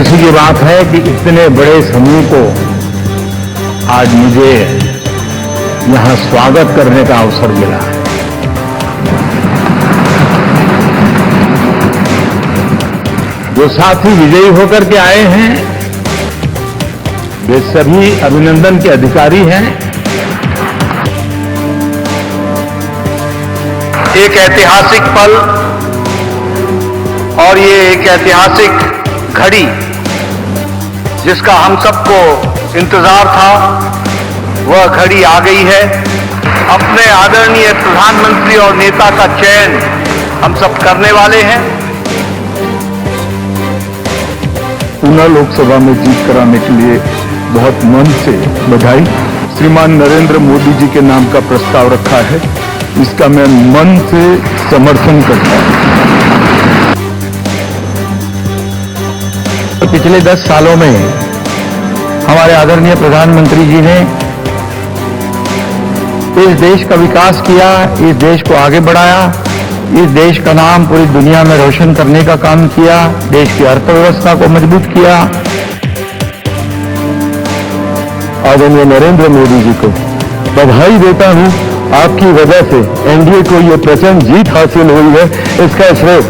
खुशी की बात है कि इतने बड़े समूह को आज मुझे यहां स्वागत करने का अवसर मिला है। जो साथी विजयी होकर के आए हैं वे सभी अभिनंदन के अधिकारी हैं। एक ऐतिहासिक पल और ये एक ऐतिहासिक घड़ी जिसका हम सबको इंतजार था, वह घड़ी आ गई है। अपने आदरणीय प्रधानमंत्री और नेता का चयन हम सब करने वाले हैं। पुनः लोकसभा में जीत कराने के लिए बहुत मन से बधाई। श्रीमान नरेंद्र मोदी जी के नाम का प्रस्ताव रखा है, इसका मैं मन से समर्थन करता हूं। पिछले 10 सालों में हमारे आदरणीय प्रधानमंत्री जी ने इस देश का विकास किया, इस देश को आगे बढ़ाया, इस देश का नाम पूरी दुनिया में रोशन करने का काम किया, देश की अर्थव्यवस्था को मजबूत किया। आदरणीय नरेंद्र मोदी जी को बधाई देता हूं। आपकी वजह से एनडीए को ये प्रचंड जीत हासिल हुई है, इसका श्रेय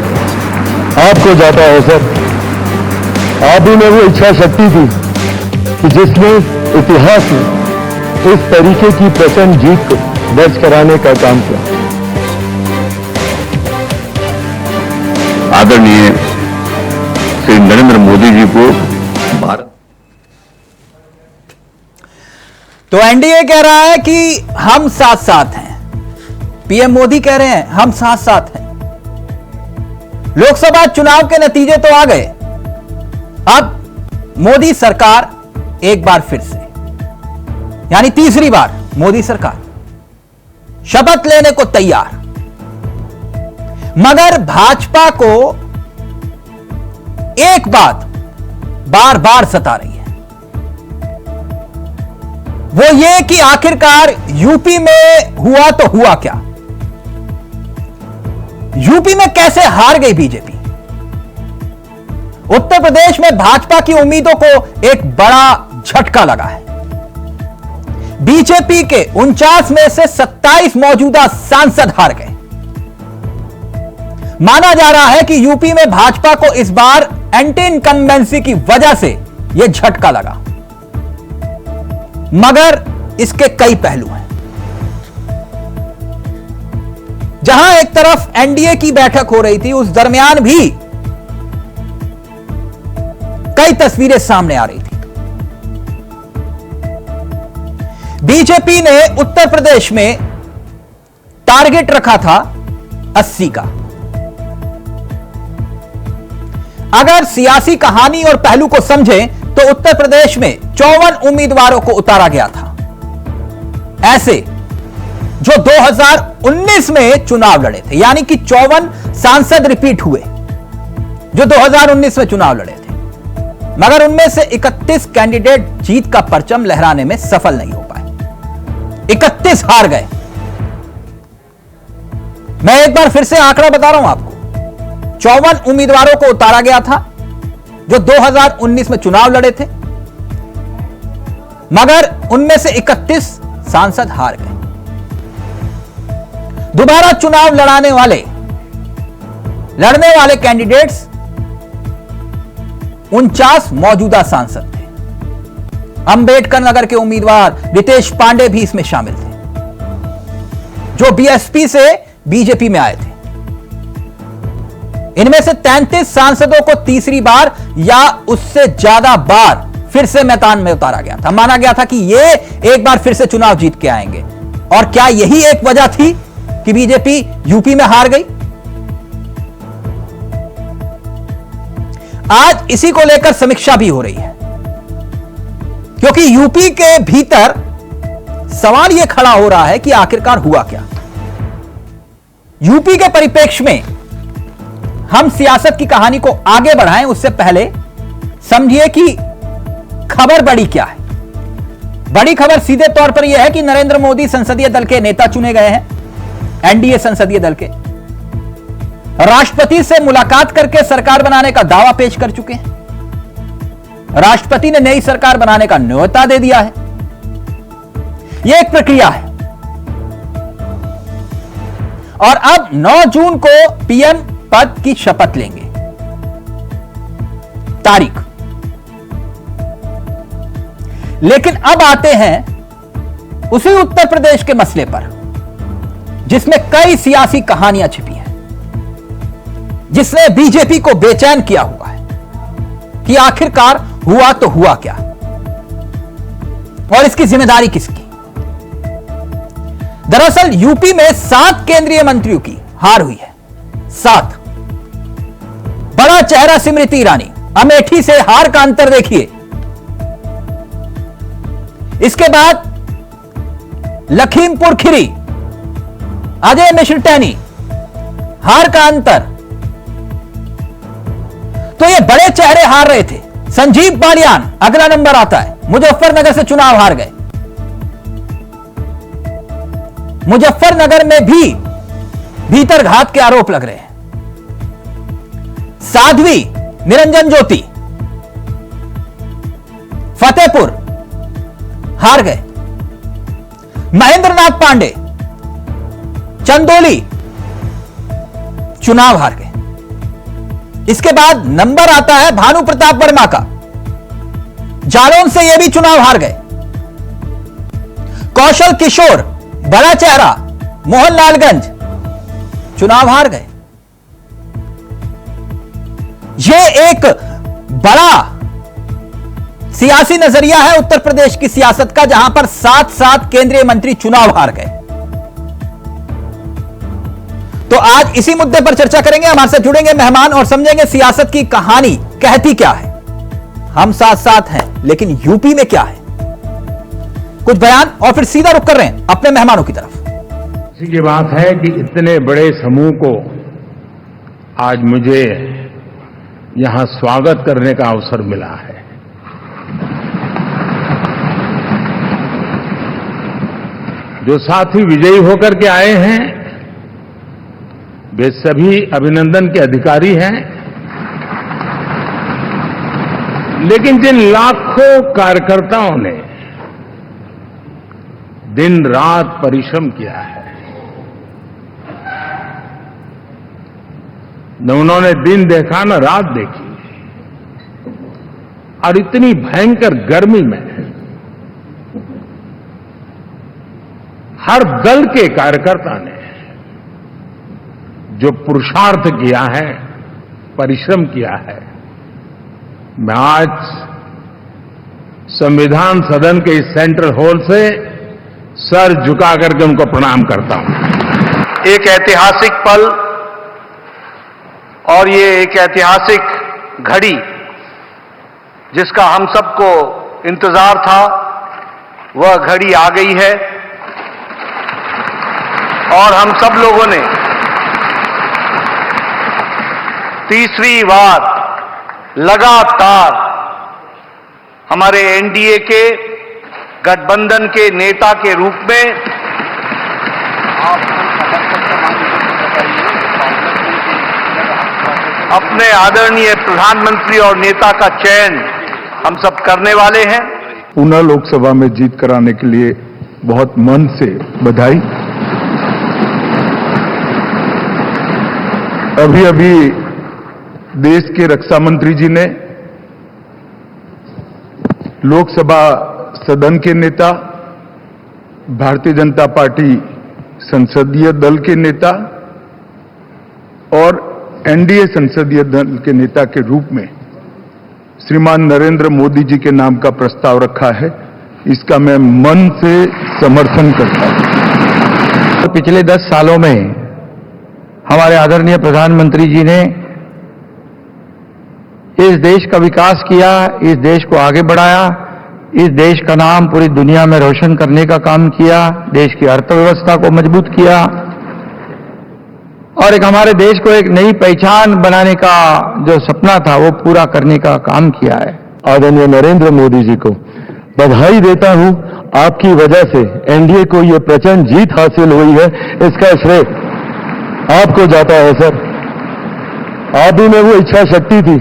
आपको जाता है सर। आप ही में वो इच्छा शक्ति थी कि जिसने इतिहास में इस तरीके की प्रचंड जीत को दर्ज कराने का काम किया। आदरणीय श्री नरेंद्र मोदी जी को भारत। तो एनडीए कह रहा है कि हम साथ साथ हैं, पीएम मोदी कह रहे हैं हम साथ साथ हैं। लोकसभा चुनाव के नतीजे तो आ गए, अब मोदी सरकार एक बार फिर से, यानी तीसरी बार मोदी सरकार शपथ लेने को तैयार। मगर भाजपा को एक बात बार बार सता रही है, वो ये कि आखिरकार यूपी में हुआ तो हुआ क्या, यूपी में कैसे हार गई बीजेपी। उत्तर प्रदेश में भाजपा की उम्मीदों को एक बड़ा झटका लगा है। बीजेपी के 49 में से 27 मौजूदा सांसद हार गए। माना जा रहा है कि यूपी में भाजपा को इस बार एंटी इनकम्बेंसी की वजह से यह झटका लगा, मगर इसके कई पहलू हैं। जहां एक तरफ एनडीए की बैठक हो रही थी, उस दरमियान भी कई तस्वीरें सामने आ रही थी। बीजेपी ने उत्तर प्रदेश में टारगेट रखा था 80 का। अगर सियासी कहानी और पहलू को समझें तो उत्तर प्रदेश में 54 उम्मीदवारों को उतारा गया था, ऐसे जो 2019 में चुनाव लड़े थे, यानी कि 54 सांसद रिपीट हुए जो 2019 में चुनाव लड़े थे। मगर उनमें से 31 कैंडिडेट जीत का परचम लहराने में सफल नहीं हो पाए, 31 हार गए। मैं एक बार फिर से आंकड़ा बता रहा हूं आपको, 54 उम्मीदवारों को उतारा गया था जो 2019 में चुनाव लड़े थे, मगर उनमें से 31 सांसद हार गए। दोबारा चुनाव लड़ने वाले कैंडिडेट्स 49 मौजूदा सांसद थे। अंबेडकर नगर के उम्मीदवार रितेश पांडे भी इसमें शामिल थे, जो बीएसपी से बीजेपी में आए थे। इनमें से 33 सांसदों को तीसरी बार या उससे ज्यादा बार फिर से मैदान में उतारा गया था। माना गया था कि ये एक बार फिर से चुनाव जीत के आएंगे। और क्या यही एक वजह थी कि बीजेपी यूपी में हार गई? आज इसी को लेकर समीक्षा भी हो रही है, क्योंकि यूपी के भीतर सवाल यह खड़ा हो रहा है कि आखिरकार हुआ क्या। यूपी के परिप्रेक्ष्य में हम सियासत की कहानी को आगे बढ़ाएं, उससे पहले समझिए कि खबर बड़ी क्या है। बड़ी खबर सीधे तौर पर यह है कि नरेंद्र मोदी संसदीय दल के नेता चुने गए हैं, एनडीए संसदीय दल के। राष्ट्रपति से मुलाकात करके सरकार बनाने का दावा पेश कर चुके हैं। राष्ट्रपति ने नई सरकार बनाने का न्योता दे दिया है। यह एक प्रक्रिया है और अब 9 जून को पीएम पद की शपथ लेंगे। तारीख, लेकिन अब आते हैं उसी उत्तर प्रदेश के मसले पर जिसमें कई सियासी कहानियां छिपी हैं, जिसने बीजेपी को बेचैन किया हुआ है कि आखिरकार हुआ तो हुआ क्या और इसकी जिम्मेदारी किसकी। दरअसल यूपी में 7 केंद्रीय मंत्रियों की हार हुई है। 7। बड़ा चेहरा स्मृति ईरानी, अमेठी से हार का अंतर देखिए। इसके बाद लखीमपुर खीरी, अजय मिश्र टैनी, हार का अंतर। तो ये बड़े चेहरे हार रहे थे। संजीव बालियान अगला नंबर आता है, मुजफ्फरनगर से चुनाव हार गए। मुजफ्फरनगर में भी भीतर घात के आरोप लग रहे हैं। साध्वी निरंजन ज्योति फतेहपुर हार गए। महेंद्रनाथ पांडे चंदौली चुनाव हार गए। इसके बाद नंबर आता है भानु प्रताप वर्मा का, जालौन से यह भी चुनाव हार गए। कौशल किशोर बड़ा चेहरा मोहनलालगंज चुनाव हार गए। यह एक बड़ा सियासी नजरिया है उत्तर प्रदेश की सियासत का, जहां पर 7 केंद्रीय मंत्री चुनाव हार गए। तो आज इसी मुद्दे पर चर्चा करेंगे। हमारे साथ जुड़ेंगे मेहमान और समझेंगे सियासत की कहानी कहती क्या है। हम साथ हैं, लेकिन यूपी में क्या है, कुछ बयान और फिर सीधा रुख कर रहे हैं अपने मेहमानों की तरफ। इसी की बात है कि इतने बड़े समूह को आज मुझे यहां स्वागत करने का अवसर मिला है। जो साथी विजयी होकर के आए हैं वे सभी अभिनंदन के अधिकारी हैं, लेकिन जिन लाखों कार्यकर्ताओं ने दिन रात परिश्रम किया है, न उन्होंने दिन देखा न रात देखी, और इतनी भयंकर गर्मी में हर दल के कार्यकर्ता ने जो पुरुषार्थ किया है, परिश्रम किया है, मैं आज संविधान सदन के इस सेंट्रल हॉल से सर झुका करके उनको प्रणाम करता हूं। एक ऐतिहासिक पल और ये एक ऐतिहासिक घड़ी जिसका हम सबको इंतजार था, वह घड़ी आ गई है और हम सब लोगों ने तीसरी बार लगातार हमारे एनडीए के गठबंधन के नेता के रूप में अपने आदरणीय प्रधानमंत्री और नेता का चयन हम सब करने वाले हैं। पुनः लोकसभा में जीत कराने के लिए बहुत मन से बधाई। अभी अभी देश के रक्षा मंत्री जी ने लोकसभा सदन के नेता, भारतीय जनता पार्टी संसदीय दल के नेता और एनडीए संसदीय दल के नेता के रूप में श्रीमान नरेंद्र मोदी जी के नाम का प्रस्ताव रखा है। इसका मैं मन से समर्थन करता हूं। पिछले 10 सालों में हमारे आदरणीय प्रधानमंत्री जी ने इस देश का विकास किया, इस देश को आगे बढ़ाया, इस देश का नाम पूरी दुनिया में रोशन करने का काम किया, देश की अर्थव्यवस्था को मजबूत किया और एक हमारे देश को एक नई पहचान बनाने का जो सपना था वो पूरा करने का काम किया है। आदरणीय नरेंद्र मोदी जी को बधाई देता हूं। आपकी वजह से एनडीए को ये प्रचंड जीत हासिल हुई है, इसका श्रेय आपको जाता है सर। आप ही में वो इच्छा शक्ति थी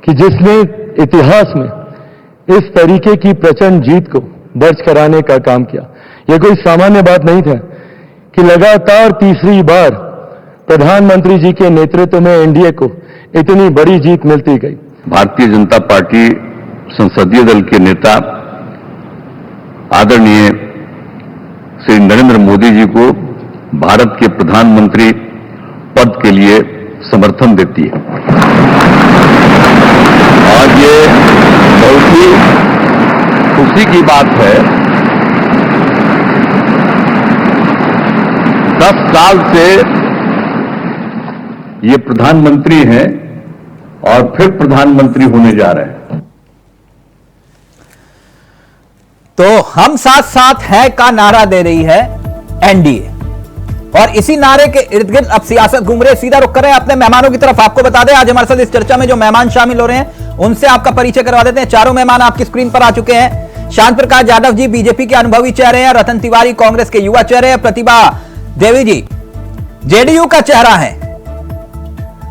कि जिसने इतिहास में इस तरीके की प्रचंड जीत को दर्ज कराने का काम किया। यह कोई सामान्य बात नहीं था कि लगातार तीसरी बार प्रधानमंत्री जी के नेतृत्व में एनडीए को इतनी बड़ी जीत मिलती गई। भारतीय जनता पार्टी संसदीय दल के नेता आदरणीय श्री नरेंद्र मोदी जी को भारत के प्रधानमंत्री पद के लिए समर्थन देती है। और ये बहुत ही खुशी की बात है, 10 साल से ये प्रधानमंत्री हैं और फिर प्रधानमंत्री होने जा रहे हैं। तो हम साथ साथ है का नारा दे रही है एनडीए, और इसी नारे के इर्द गिर्द अब सियासत घूम रही है। सीधा रुक कर रहे हैं अपने मेहमानों की तरफ। आपको बता दें आज हमारे साथ इस चर्चा में जो मेहमान शामिल हो रहे हैं उनसे आपका परिचय करवा देते हैं। चारों मेहमान आपकी स्क्रीन पर आ चुके हैं। शांत प्रकाश यादव जी बीजेपी के अनुभवी चेहरे हैं, रतन तिवारी कांग्रेस के युवा चेहरे हैं, प्रतिभा देवी जी जेडीयू का चेहरा है,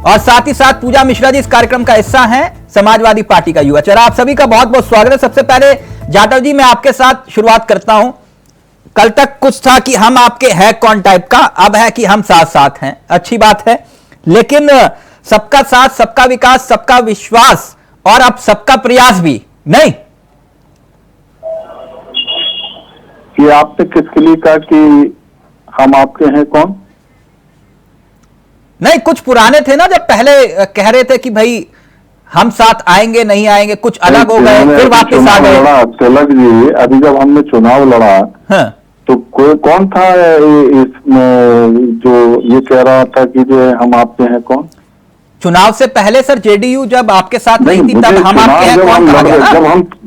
और साथ ही साथ पूजा मिश्रा जी इस कार्यक्रम का हिस्सा हैं, समाजवादी पार्टी का युवा चेहरा। आप सभी का बहुत बहुत स्वागत है। सबसे पहले जाटव जी मैं आपके साथ शुरुआत करता हूं। कल तक कुछ था कि हम आपके है कौन टाइप का, अब है कि हम साथ साथ हैं। अच्छी बात है, लेकिन सबका साथ, सबका विकास, सबका विश्वास और अब सबका प्रयास भी नहीं। कि आपने किसके लिए कहा कि हम आपके हैं कौन? नहीं, कुछ पुराने थे ना जब पहले कह रहे थे कि भाई हम साथ आएंगे नहीं आएंगे, कुछ अलग हो गए फिर वापस आ गए। तिलक जी, अभी जब हमने चुनाव लड़ा हाँ। तो कोई कौन था इसमें जो ये कह रहा था कि जो हम आपके हैं कौन? चुनाव से पहले सर जेडीयू जब आपके साथ नहीं थी तब हम आपके हैं कौन कहा गया ना?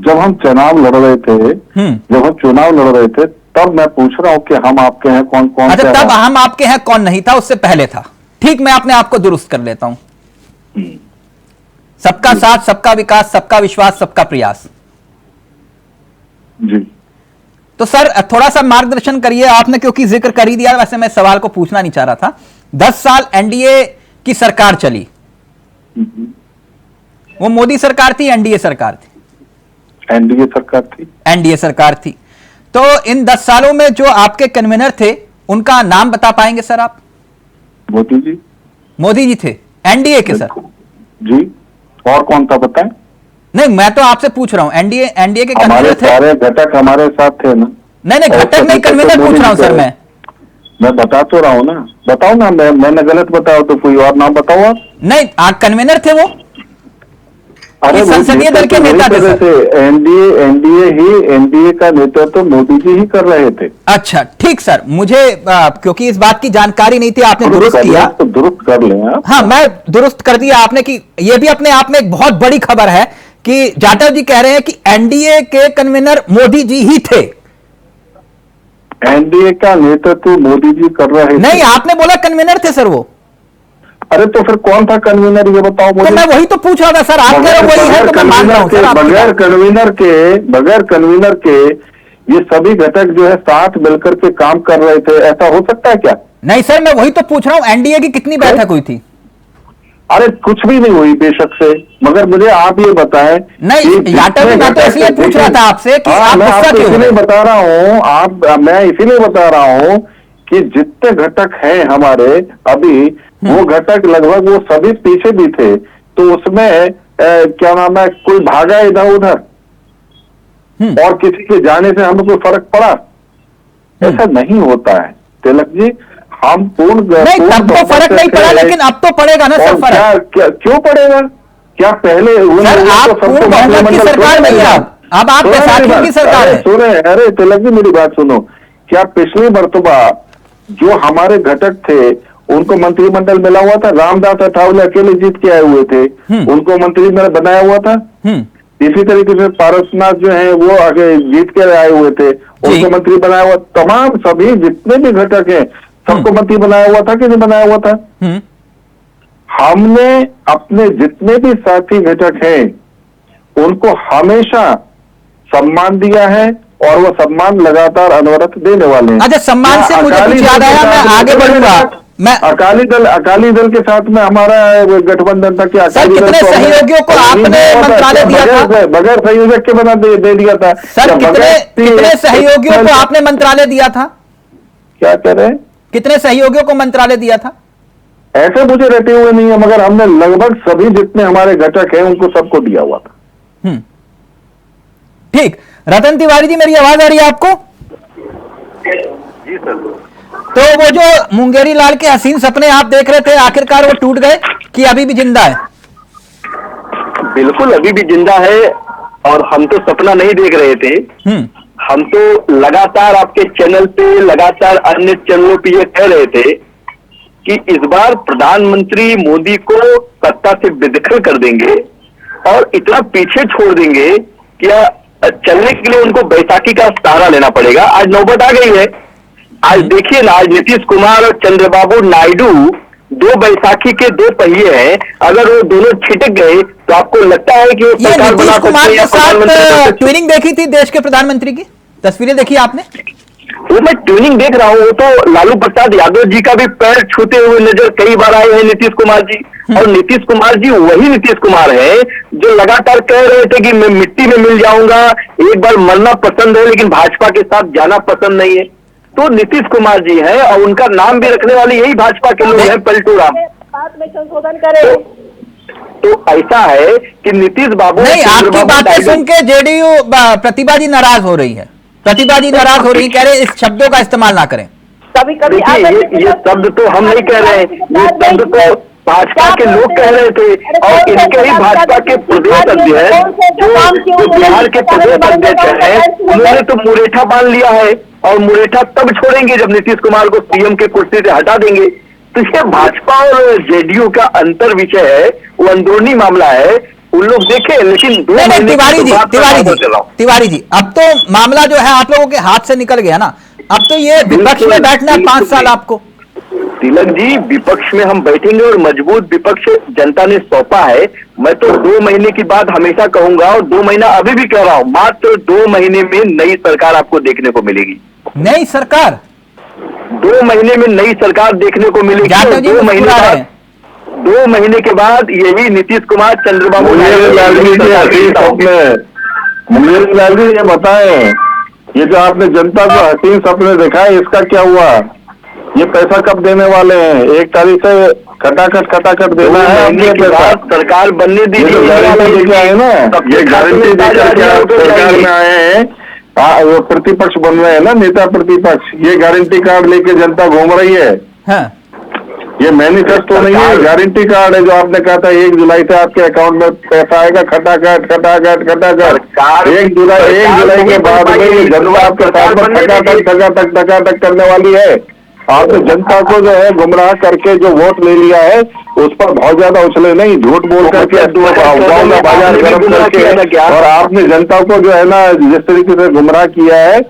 जब हम चुनाव लड़ रहे थे, जब हम चुनाव लड़ रहे थे तब मैं पूछ रहा हूँ कि हम आपके हैं कौन कौन? अच्छा, तब हम आपके हैं कौन नहीं था, उससे पहले था। ठीक, मैं अपने आप को दुरुस्त कर लेता हूं। सबका साथ, सबका विकास, सबका विश्वास, सबका प्रयास। जी। तो सर थोड़ा सा मार्गदर्शन करिए आपने, क्योंकि जिक्र कर ही दिया, वैसे मैं सवाल को पूछना नहीं चाह रहा था। 10 साल एनडीए की सरकार चली, वो मोदी सरकार थी, एनडीए सरकार थी? एनडीए सरकार थी। एनडीए सरकार थी। तो इन 10 सालों में जो आपके कन्वीनर थे उनका नाम बता पाएंगे सर आप? मोदी जी। मोदी जी थे एनडीए के सर? जी। और कौन था बताएं? नहीं, मैं तो आपसे पूछ रहा हूं, एनडीए के कन्वीनर थे? सारे घटक हमारे साथ थे ना। नहीं, घटक नहीं, कन्वीनर पूछ रहा हूं सर मैं बता तो रहा हूं ना। बताओ ना, मैंने गलत बताया तो कोई और नाम बताओ आप। नहीं, कन्वीनर थे वो? अरे संसदीय दल के नेता थे सर? एनडीए का नेतृत्व तो मोदी जी ही कर रहे थे। अच्छा ठीक सर, मुझे क्योंकि इस बात की जानकारी नहीं थी, आपने दुरुस्त किया तो दुरुस्त कर लें आप। हाँ, मैं दुरुस्त कर दिया आपने कि ये भी अपने आप में एक बहुत बड़ी खबर है कि जाटव जी कह रहे हैं कि एनडीए के कन्वीनर मोदी जी ही थे। एनडीए का नेतृत्व मोदी जी कर रहे थे? नहीं, आपने बोला कन्वीनर थे सर वो। अरे तो फिर कौन था कन्वीनर ये बताओ मुझे। तो मैं वही तो पूछ रहा था सर, आप कह रहे हो वही है तो मैं मान रहा हूं सर। बगैर कन्वीनर के ये सभी घटक जो है साथ मिलकर के काम कर रहे थे, ऐसा हो सकता है क्या? नहीं सर, मैं वही तो पूछ रहा हूं, एनडीए की कितनी बैठक हुई थी? अरे कुछ भी नहीं हुई बेशक से, मगर मुझे आप ये बताएं। नहीं यादव जी, मैं तो इसलिए पूछ रहा था आपसे कि आप गुस्सा क्यों? इसीलिए बता रहा हूँ मैं इसीलिए बता रहा हूँ कि जितने घटक हैं हमारे अभी, वो घटक लगभग वो सभी पीछे भी थे, तो उसमें क्या नाम है, कोई भागा इधर उधर और किसी के जाने से हमें कोई फर्क पड़ा? ऐसा नहीं होता है तिलक जी। हम पूर्ण नहीं, तब तो फर्क नहीं पड़ा, लेकिन अब तो पड़ेगा ना सर फर्क। क्यों पड़ेगा? क्या पहले सर आप पूर्ण बहुमत की सरकार में अब आप बैसाखी की सरकार है। सुने, अरे तिलक जी मेरी बात सुनो। क्या पिछली मर्तबा जो हमारे घटक थे उनको मंत्रिमंडल मिला हुआ था? रामदास अठावले अकेले जीत के आए हुए थे, उनको मंत्री में बनाया हुआ था। इसी तरीके से पारसनाथ जो है वो आगे जीत के आए हुए थे, उनको मंत्री बनाया हुआ। तमाम सभी जितने भी घटक हैं सबको मंत्री बनाया हुआ था कि नहीं बनाया हुआ था? हमने अपने जितने भी साथी घटक हैं उनको हमेशा सम्मान दिया है और वो सम्मान लगातार अनवरत देने वाले हैं। अच्छा, सम्मान से मुझे कुछ याद आया, मैं आगे बढ़ूंगा। मैं अकाली दल के साथ में हमारा गठबंधन था कि सर कितने सहयोगियों को आपने मंत्रालय दिया था? बगैर संयोजक के बना दे दिया था सर कितने सहयोगियों को आपने मंत्रालय दिया था? क्या कह रहे हैं? कितने सहयोगियों को मंत्रालय दिया था? ऐसे मुझे रहते हुए नहीं है, मगर हमने लगभग सभी जितने हमारे घटक हैं उनको सबको दिया हुआ था। ठीक। रतन तिवारी जी, मेरी आवाज आ रही है आपको? जी सर। तो वो जो मुंगेरी लाल के हसीन सपने आप देख रहे थे, आखिरकार वो टूट गए कि अभी भी जिंदा है? बिल्कुल अभी भी जिंदा है, और हम तो सपना नहीं देख रहे थे। हम तो लगातार आपके चैनल पे, लगातार अन्य चैनलों पे ये कह रहे थे कि इस बार प्रधानमंत्री मोदी को सत्ता से बेदखल कर देंगे और इतना पीछे छोड़ देंगे कि चलने के लिए उनको बैसाखी का सहारा लेना पड़ेगा। आज नौबत आ गई है। आज देखिए ना, आज नीतीश कुमार और चंद्रबाबू नायडू दो बैसाखी के दो पहिए हैं। अगर वो दोनों छिटक गए तो आपको लगता है कि वो ये सरकार नीतीश बना कुमार सकते के हैं? साथ ट्वीनिंग देखी थी देश के प्रधानमंत्री की? तस्वीरें देखी आपने? वो मैं ट्यूनिंग देख रहा हूँ। वो तो लालू प्रसाद यादव जी का भी पैर छूते हुए नजर कई बार आए हैं नीतीश कुमार जी। और नीतीश कुमार जी वही नीतीश कुमार है जो लगातार कह रहे थे कि मैं मिट्टी में मिल जाऊंगा, एक बार मरना पसंद है लेकिन भाजपा के साथ जाना पसंद नहीं है। तो नीतीश कुमार जी हैं, और उनका नाम भी रखने वाले यही भाजपा के लोग हैं, पलटू राम। बात में संशोधन करें। तो ऐसा है कि नीतीश बाबू नहीं, आपकी बातें सुन के जेडीयू प्रतिभा जी नाराज हो रही है। प्रतिभा जी नाराज हो रही है, कह रहे इस शब्दों का इस्तेमाल ना करें। कभी कभी देखिए, ये शब्द तो हम नहीं कह रहे हैं, ये शब्द तो भाजपा के लोग कह रहे थे। और इनके ही भाजपा के प्रदेश अध्यक्ष जो बिहार के प्रदेश अध्यक्ष हैं, उन्होंने तो मुरेठा बांध लिया है, और मुरेठा तब छोड़ेंगे जब नीतीश कुमार को सीएम के कुर्सी से हटा देंगे। तो ये भाजपा और जेडीयू का अंतर विषय है, वो अंदरूनी मामला है, उन लोग देखे। लेकिन तिवारी जी, अब तो मामला जो है आप लोगों के हाथ से निकल गया ना। अब तो ये विपक्ष में बैठना है 5 साल आपको। तिलक जी, विपक्ष में हम बैठेंगे, और मजबूत विपक्ष जनता ने सौंपा है। मैं तो 2 महीने की बात हमेशा कहूंगा, और 2 महीना अभी भी कह रहा हूं, मात्र 2 महीने में नई सरकार आपको देखने को मिलेगी। नई सरकार 2 महीने में नई सरकार देखने को मिलेगी। 2 महीने के बाद यही नीतीश कुमार, चंद्रबाबू मुंगेरी लाल जी, ये बताएं, ये जो आपने जनता को हसीन सपने दिखाए, इसका क्या हुआ? ये पैसा कब देने वाले हैं? 1 तारीख से खटाखट देना है। सरकार बनने दी गारंटी लेके आए ना, ये गारंटी देकर सरकार में आए हैं। वो प्रतिपक्ष बन रहे हैं ना, नेता प्रतिपक्ष, ये गारंटी कार्ड लेके जनता घूम रही है। हाँ। ये मैनिफेस्टो नहीं है, गारंटी कार्ड है। जो आपने कहा था 1 जुलाई से आपके अकाउंट में पैसा आएगा, खटाखट 1 जुलाई के बाद में ये जनता आपके साथ टकाटक करने वाली है। आपने जनता को जो है गुमराह करके जो वोट ले लिया है, उस पर बहुत ज्यादा उछले नहीं, झूठ बोल करके गाँव में बाजार गर्म करके, और आपने जनता को जो है ना जिस तरीके से गुमराह किया है,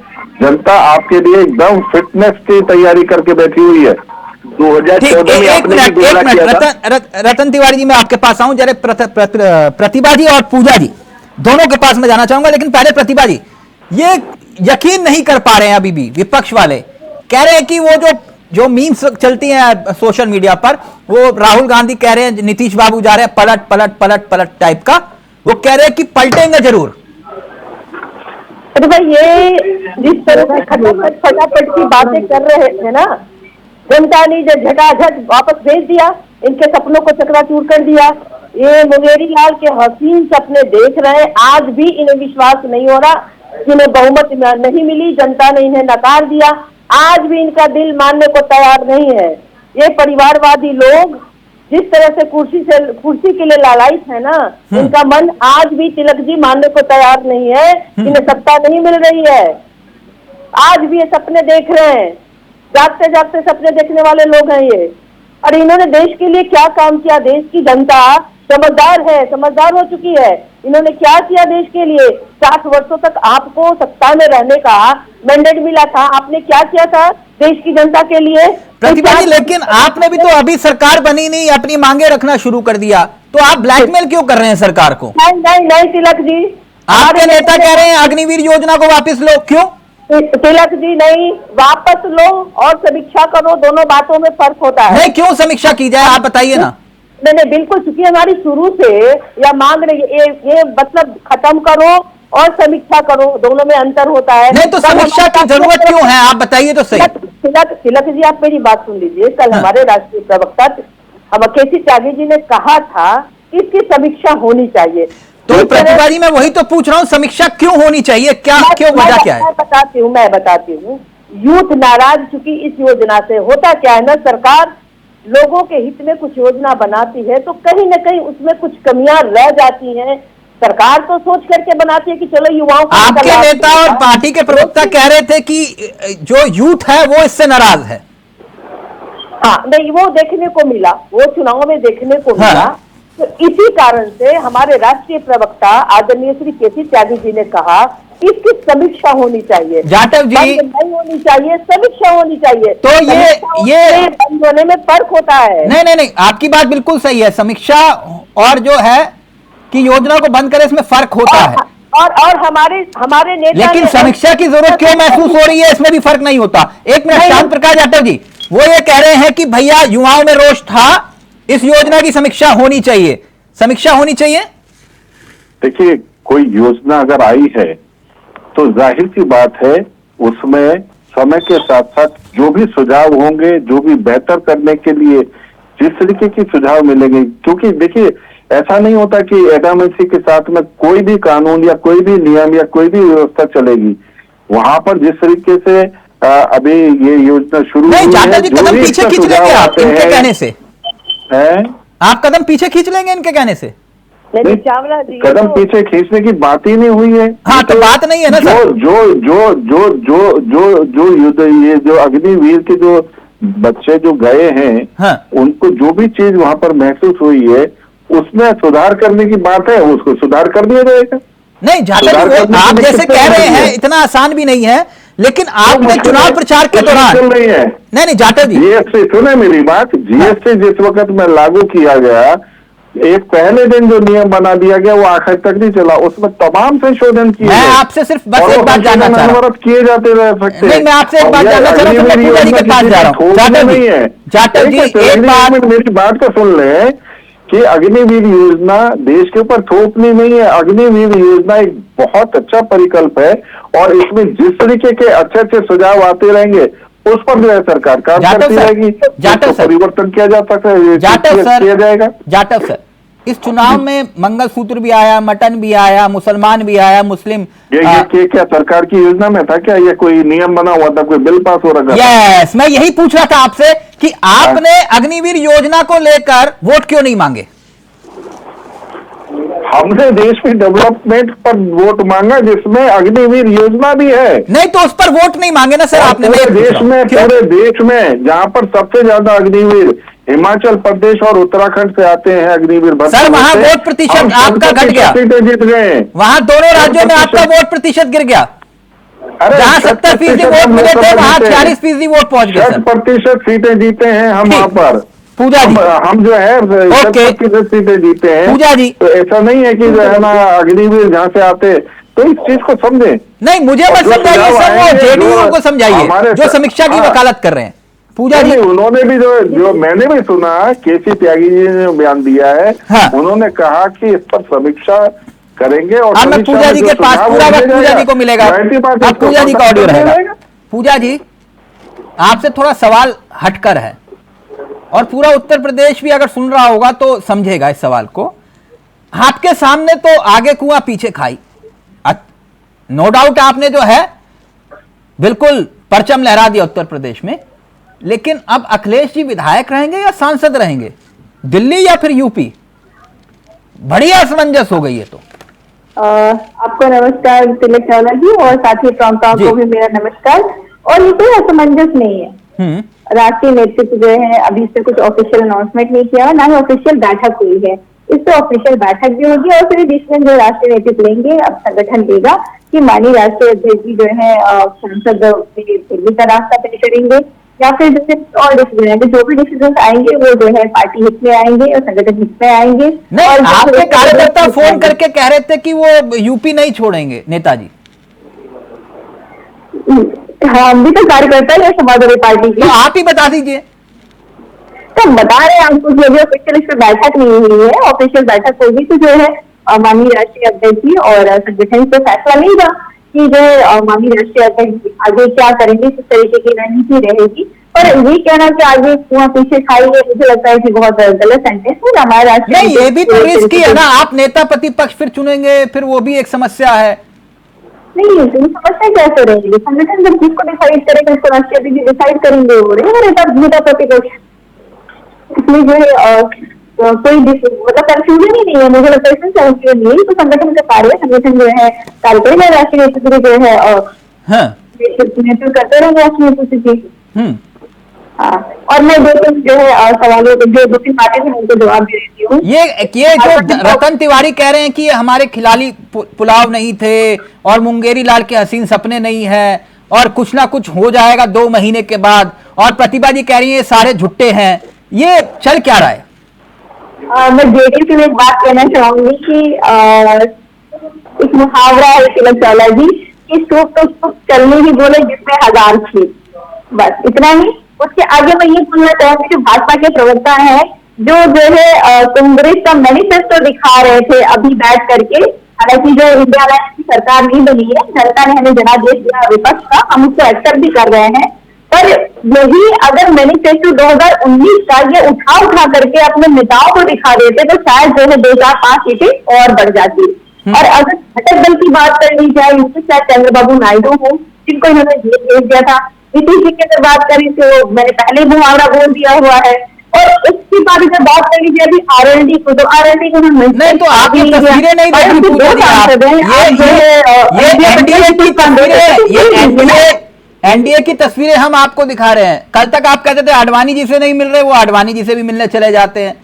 जनता आपके लिए एकदम फिटनेस की तैयारी करके बैठी हुई है। 2014 में एक मिनट रतन तिवारी जी, मैं आपके पास आऊं जरा। प्रतिभा जी और पूजा जी दोनों के पास मैं जाना चाहूंगा, लेकिन पहले प्रतिभा जी, ये यकीन नहीं कर पा रहे हैं अभी भी विपक्ष वाले। कह रहे हैं कि वो जो मीम्स चलती हैं सोशल मीडिया पर, वो राहुल गांधी कह रहे हैं नीतीश बाबू जा रहे हैं पलट टाइप का, वो कह रहे हैं कि पलटेंगे जरूर। अरे भाई, ये जिस तरह से फटाफट की बातें कर रहे थे ना, जनता ने जो झटाझट वापस भेज दिया, इनके सपनों को चकनाचूर कर दिया। ये मुंगेरी लाल के हसीन सपने देख रहे हैं। आज भी इन्हें विश्वास नहीं हो रहा, जिन्हें बहुमत नहीं मिली, जनता ने इन्हें नकार दिया। आज भी इनका दिल मानने को तैयार नहीं है। ये परिवारवादी लोग जिस तरह से कुर्सी के लिए लालायित है ना, इनका मन आज भी तिलक जी मानने को तैयार नहीं है। इन्हें सत्ता नहीं मिल रही है। आज भी ये सपने देख रहे हैं, जागते जागते सपने देखने वाले लोग हैं ये। और इन्होंने देश के लिए क्या काम किया? देश की जनता समझदार है, समझदार हो चुकी है। इन्होंने क्या किया देश के लिए? 60 वर्षों तक आपको सत्ता में रहने का मैंडेट मिला था, आपने क्या किया था देश की जनता के लिए? प्रतिभा जी, लेकिन आपने भी तो अभी सरकार बनी नहीं, अपनी मांगे रखना शुरू कर दिया, तो आप ब्लैकमेल क्यों कर रहे हैं सरकार को? नहीं तिलक जी, आपके नेता कह रहे हैं अग्निवीर योजना को वापस लो, क्यों? तिलक जी नहीं, वापस लो और समीक्षा करो, दोनों बातों में फर्क होता है। नहीं, क्यों समीक्षा की जाए आप बताइए ना। नहीं, बिल्कुल, चूंकि हमारी शुरू से या मांग रही है ये मतलब खत्म करो और समीक्षा करो, दोनों में अंतर होता है। नहीं तो समीक्षा की जरूरत क्यों है, आप बताइए तो सही। तिलक जी, आप मेरी बात सुन लीजिए। कल हमारे राष्ट्रीय प्रवक्ता हम केसी त्यागी जी ने कहा था कि इसकी समीक्षा होनी चाहिए। तो प्रतिभा जी, मैं वही तो पूछ रहा हूँ, समीक्षा क्यों होनी चाहिए, क्या क्यों, वजह क्या है? मैं बताती हूँ। यूथ नाराज, चूंकि इस योजना से होता क्या है ना, सरकार लोगों के हित में कुछ योजना बनाती है तो कहीं ना कहीं उसमें कुछ कमियां रह जाती हैं। सरकार तो सोच करके बनाती है कि चलो युवाओं को। आपके नेता और पार्टी के प्रवक्ता कह रहे थे कि जो यूथ है वो इससे नाराज है। हाँ, नहीं, वो देखने को मिला, वो चुनाव में देखने को मिला। तो इसी कारण से हमारे राष्ट्रीय प्रवक्ता आदरणीय श्री केसी त्यागी जी ने कहा कि इसकी समीक्षा होनी चाहिए। जाटव जी, नहीं होनी चाहिए, समीक्षा होनी चाहिए। तो ये बंद होने में फर्क होता है। नहीं, आपकी बात बिल्कुल सही है। समीक्षा और जो है कि योजना को बंद करें, इसमें फर्क होता है। और हमारे नेता, लेकिन समीक्षा की जरूरत क्यों महसूस हो रही है, इसमें भी फर्क नहीं होता। एक मिनट, श्याम प्रकाश जाटव जी, वो ये कह रहे हैं कि भैया युवाओं में रोष था, इस योजना की समीक्षा होनी चाहिए। समीक्षा होनी चाहिए। देखिए, कोई योजना अगर आई है तो जाहिर सी बात है उसमें समय के साथ साथ जो भी सुझाव होंगे, जो भी बेहतर करने के लिए जिस तरीके के सुझाव मिलेंगे, क्योंकि देखिए ऐसा नहीं होता कि एडमिसी के साथ में कोई भी कानून या कोई भी नियम या कोई भी व्यवस्था चलेगी। वहां पर जिस तरीके से अभी ये योजना शुरू नहीं, जाटव जी, कदम पीछे खींच लेंगे आप इनके कहने से। आप कदम पीछे खींच लेंगे इनके कहने से। नहीं, चावला जी, कदम पीछे खींचने की बात ही नहीं हुई है। हाँ, तो बात नहीं है ना सर। जो युद्ध, ये जो अग्निवीर के जो बच्चे जो गए हैं, हाँ, उनको जो भी चीज वहां पर महसूस हुई है उसमें सुधार करने की बात है, उसको सुधार कर दिया जाएगा। नहीं जाटव जी, आप जैसे कह रहे हैं इतना आसान भी नहीं है, लेकिन आपने चुनाव प्रचार के दौरान नहीं जाटव जी, जीएसटी सुने मेरी बात, जीएसटी जिस वक्त में लागू किया गया, एक पहले दिन जो नियम बना दिया गया वो आखिर तक नहीं चला, उसमें तमाम संशोधन किए। मैं आपसे सिर्फ बस एक बात जानना चाह रहा हूं, किए जाते रह सकते। नहीं, मैं आपसे एक बात जानना चाह रहा हूं, मैं पूजा जी के पास जा रहा हूं। जाटव जी एक बात, मेरी बात को सुन ले कि अग्निवीर योजना देश के ऊपर थोपनी नहीं है। अग्निवीर योजना एक बहुत अच्छा परिकल्प है और इसमें जिस तरीके के अच्छे अच्छे सुझाव आते रहेंगे उस पर जो है सरकार काम करती रहेगी। जाटव सर, परिवर्तन किया जा सकता है, जाटव सर किया जाएगा। जाटव सर, इस चुनाव में मंगलसूत्र भी आया, मटन भी आया, मुसलमान भी आया, मुस्लिम ये क्या सरकार की योजना में था क्या? ये कोई नियम बना हुआ था, कोई बिल पास हो रहा था? यस, मैं यही पूछ रहा था आपसे कि आपने अग्निवीर योजना को लेकर वोट क्यों नहीं मांगे? हमने देश की डेवलपमेंट पर वोट मांगा जिसमें अग्निवीर योजना भी है। नहीं तो उस पर वोट नहीं मांगे ना सर आपने? पूरे देश में जहां पर सबसे ज्यादा अग्निवीर हिमाचल प्रदेश और उत्तराखंड से आते हैं अग्निवीर। सर वहां वोट प्रतिशत आपका घट गया, सीटें जीत गए। वहां दोनों राज्यों में आपका वोट प्रतिशत गिर गया। जहां 70% वोट मिले थे वहां 46% वोट पहुंच गए। 60% सीटें जीते हैं हम वहां पर। पूजा जी, हम जो है 60% सीटें जीते हैं। पूजा जी, तो ऐसा नहीं है कि जो है ना अग्निवीर जहां से आते, तो इस चीज को समझे। नहीं मुझे मत समझाइए सर, वो जेडीयू को समझाइए जो समीक्षा की वकालत कर रहे हैं। पूजा जी, उन्होंने भी जो मैंने भी सुना केसी त्यागी जी ने बयान दिया है। हाँ, उन्होंने कहा कि इस पर समीक्षा करेंगे और मैं पूजा जी के पास पूरा वक्त पूजा जी को मिलेगा, अब पूजा जी का ऑडियो रहेगा। पूजा जी आपसे थोड़ा सवाल हटकर है और पूरा उत्तर प्रदेश भी अगर सुन रहा होगा तो समझेगा इस सवाल को। आपके सामने तो आगे कुआं पीछे खाई, नो डाउट आपने जो है बिल्कुल परचम लहरा दिया उत्तर प्रदेश में, लेकिन अब अखिलेश जी विधायक रहेंगे या सांसद रहेंगे, दिल्ली या फिर यूपी? बड़ी असमंजस हो गई है। तो आपको नमस्कार तिलक चावला जी, और साथी प्रवक्ताओं को भी मेरा नमस्कार। और ये कोई असमंजस नहीं है। राष्ट्रीय नेतृत्व जो है अभी से कुछ ऑफिशियल अनाउंसमेंट नहीं किया है, ना ही ऑफिशियल बैठक हुई है। इस पे ऑफिशियल बैठक भी होगी और फिर डिसीजन जो राष्ट्रीय नेतृत्व लेंगे, अब संगठन लेगा कि माननीय राष्ट्रीय अध्यक्ष जी जो है संसद दिल्ली का रास्ता तय करेंगे या फिर जैसे और डिसीजन है, जो भी डिसीजन आएंगे वो जो है पार्टी हित में आएंगे और संगठन हित में आएंगे। नहीं, आपके कार्यकर्ता फोन करके कह रहे थे कि वो यूपी नहीं छोड़ेंगे नेताजी। हम भी तो कार्यकर्ता है समाजवादी पार्टी की। तो आप ही बता दीजिए। तो बता रहे हैं आपको, जो भी ऑफिशियल इस पर बैठक नहीं हुई है, ऑफिशियल बैठक होगी तो जो है माननीय राष्ट्रीय अध्यक्ष जी और संगठन से फैसला लेगा कि जो है माननीय राष्ट्रीय अध्यक्ष आगे क्या करेंगे, किस तरीके की रणनीति रहेगी। और ये कहना कि आगे कुआं पीछे खाई है, मुझे लगता है कि बहुत गलत सेंटेंस है। हमारे राष्ट्रीय नहीं, ये भी तो रिस्क ही है ना, आप नेता प्रतिपक्ष फिर चुनेंगे, फिर वो भी एक समस्या है। नहीं, तो समस्या कैसे रहेगी? संगठन जब जिसको डिसाइड करेगा उसको राष्ट्रीय अध्यक्ष डिसाइड करेंगे, हो रहे नेता प्रतिपक्ष। इसमें जो है कोई मतलब कंफ्यूजन ही नहीं है, मुझे लगता है इसमें कंफ्यूजन नहीं है। तो संगठन का कार्य, संगठन जो है कार्य करेगा, राष्ट्रीय नेतृत्व जो है नेतृत्व करते रहेंगे राष्ट्रीय नेतृत्व की। हाँ, और मैं दो तीन जो है सवालों के जो 2-3 बातें थी उनको जवाब दे देती हूँ। ये जो रतन तिवारी कह रहे हैं कि हमारे खिलाड़ी पुलाव नहीं थे और मुंगेरी लाल के हसीन सपने नहीं है और कुछ ना कुछ हो जाएगा 2 महीने के बाद, और प्रतिभा जी कह रही है सारे झुट्टे हैं, ये चल क्या रहा है? मैं जेडीयू की एक बात कहना चाहूंगी कि एक मुहावरा है तिलक चावला जी कि सूप तो सूप चलने ही बोले जिसमें 1000 थी, बस इतना ही। उसके आगे मैं ये बोलना चाहूंगी कि भाजपा के प्रवक्ता है जो है कांग्रेस का मैनिफेस्टो दिखा रहे थे अभी बैठ करके, हालांकि जो इंडिया अलायंस की सरकार नहीं बनी है, जनता ने हमें जनादेश दिया विपक्ष का, हम उसको एक्सेप्ट भी कर रहे हैं, पर यही अगर मैनिफेस्टो 2019 का ये उठा करके अपने नेताओं को दिखा देते तो शायद जो है 2-4-5 सीटें और बढ़ जाती। और अगर घटक दल की बात कर ली जाए, इनसे शायद चंद्रबाबू नायडू हो जिनको इन्होंने भेज दिया था। नीतीश जी की अगर बात करें तो मैंने पहले ही मुहावरा बोल दिया हुआ है। और उसके बाद अगर बात कर लीजिए अभी आरएलडी को, तो आरएलडी को हम नहीं, तो आप ये तस्वीरें नहीं देखी, एनडीए की तस्वीरें हम आपको दिखा रहे हैं। कल तक आप कहते थे आडवाणी जी से नहीं मिल रहे, वो आडवाणी जी से भी मिलने चले जाते हैं,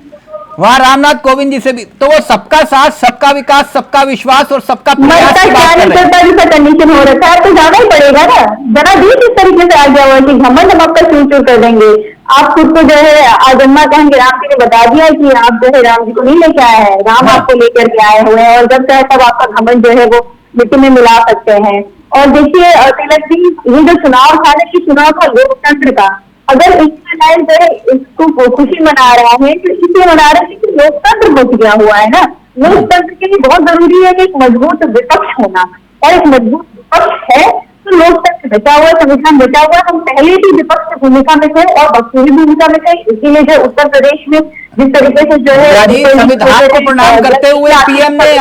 वहां रामनाथ कोविंद जी से भी। तो वो सबका साथ, सबका विकास, सबका विश्वास और सबका प्रयास की बात कर रहे हैं। कंडीशन हो रखा है तो जाना ही पड़ेगा ना। जरा भी किस तरीके से आ गया हुआ कि घमंड हम आपका चूर कर देंगे। आप खुद को जो है आजम्मा कहेंगे, राम जी ने बता दिया कि आप जो है राम जी को नहीं लेके आए हैं, राम आपको लेकर के आए हुए हैं, और जब चाहे तब आपका घमंड जो है वो मिट्टी में मिला सकते हैं। और देखिए तिलक जी, ये जो चुनाव था ना, कि चुनाव था लोकतंत्र का, अगर इंडियन जो है इसको खुशी मना रहा है तो इसलिए मना रहे हैं कि लोकतंत्र बच गया हुआ है ना। लोकतंत्र के लिए बहुत जरूरी है कि एक मजबूत विपक्ष होना, और एक मजबूत विपक्ष है तो लोकतंत्र बचा हुआ, संविधान बचा हुआ। हम पहले भी विपक्ष की भूमिका में थे और बखूबी भूमिका में थे, इसीलिए जो उत्तर प्रदेश में जिस तरीके से जो है संविधान को प्रणाम करते हुए पीएम ने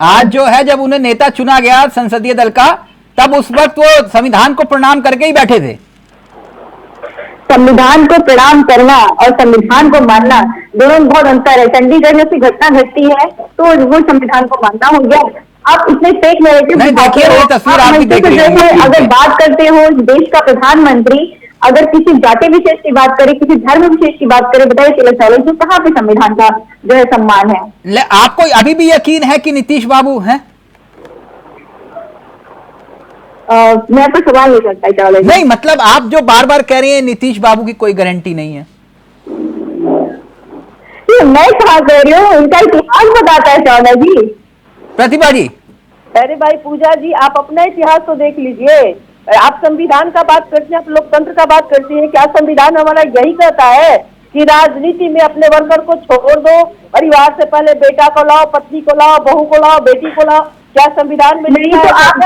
आज जो है जब उन्हें नेता चुना गया संसदीय दल का, तब उस वक्त वो संविधान को प्रणाम करके ही बैठे थे। संविधान को प्रणाम करना और संविधान को मानना दोनों में बहुत अंतर है। चंडीगढ़ में घटना घटती है तो वो संविधान को मानना हो गया। आप इसमें फेक नैरेटिव अगर बात करते हो, देश का प्रधानमंत्री अगर किसी जाति विशेष की बात करे, किसी धर्म विशेष की बात करे, बताइए तिलक चावला जी कहाँ पे संविधान का जो है सम्मान है? आपको अभी भी यकीन है कि नीतीश बाबू हैं? मैं तो सवाल नहीं करता चावला जी। नहीं, मतलब आप जो बार बार कह रहे हैं नीतीश बाबू की कोई गारंटी नहीं है। मैं कहा कह रही हूँ, उनका इतिहास बताता है चावला जी। प्रतिभा जी, अरे भाई पूजा जी, आप अपना इतिहास तो देख लीजिए। आप संविधान का बात करते हैं, आप लोकतंत्र का बात करते हैं, क्या संविधान हमारा यही कहता है कि राजनीति में अपने वर्कर को छोड़ दो, परिवार से पहले बेटा को लाओ, पत्नी को लाओ, बहू को लाओ, बेटी को लाओ? क्या संविधान में नहीं? तो आप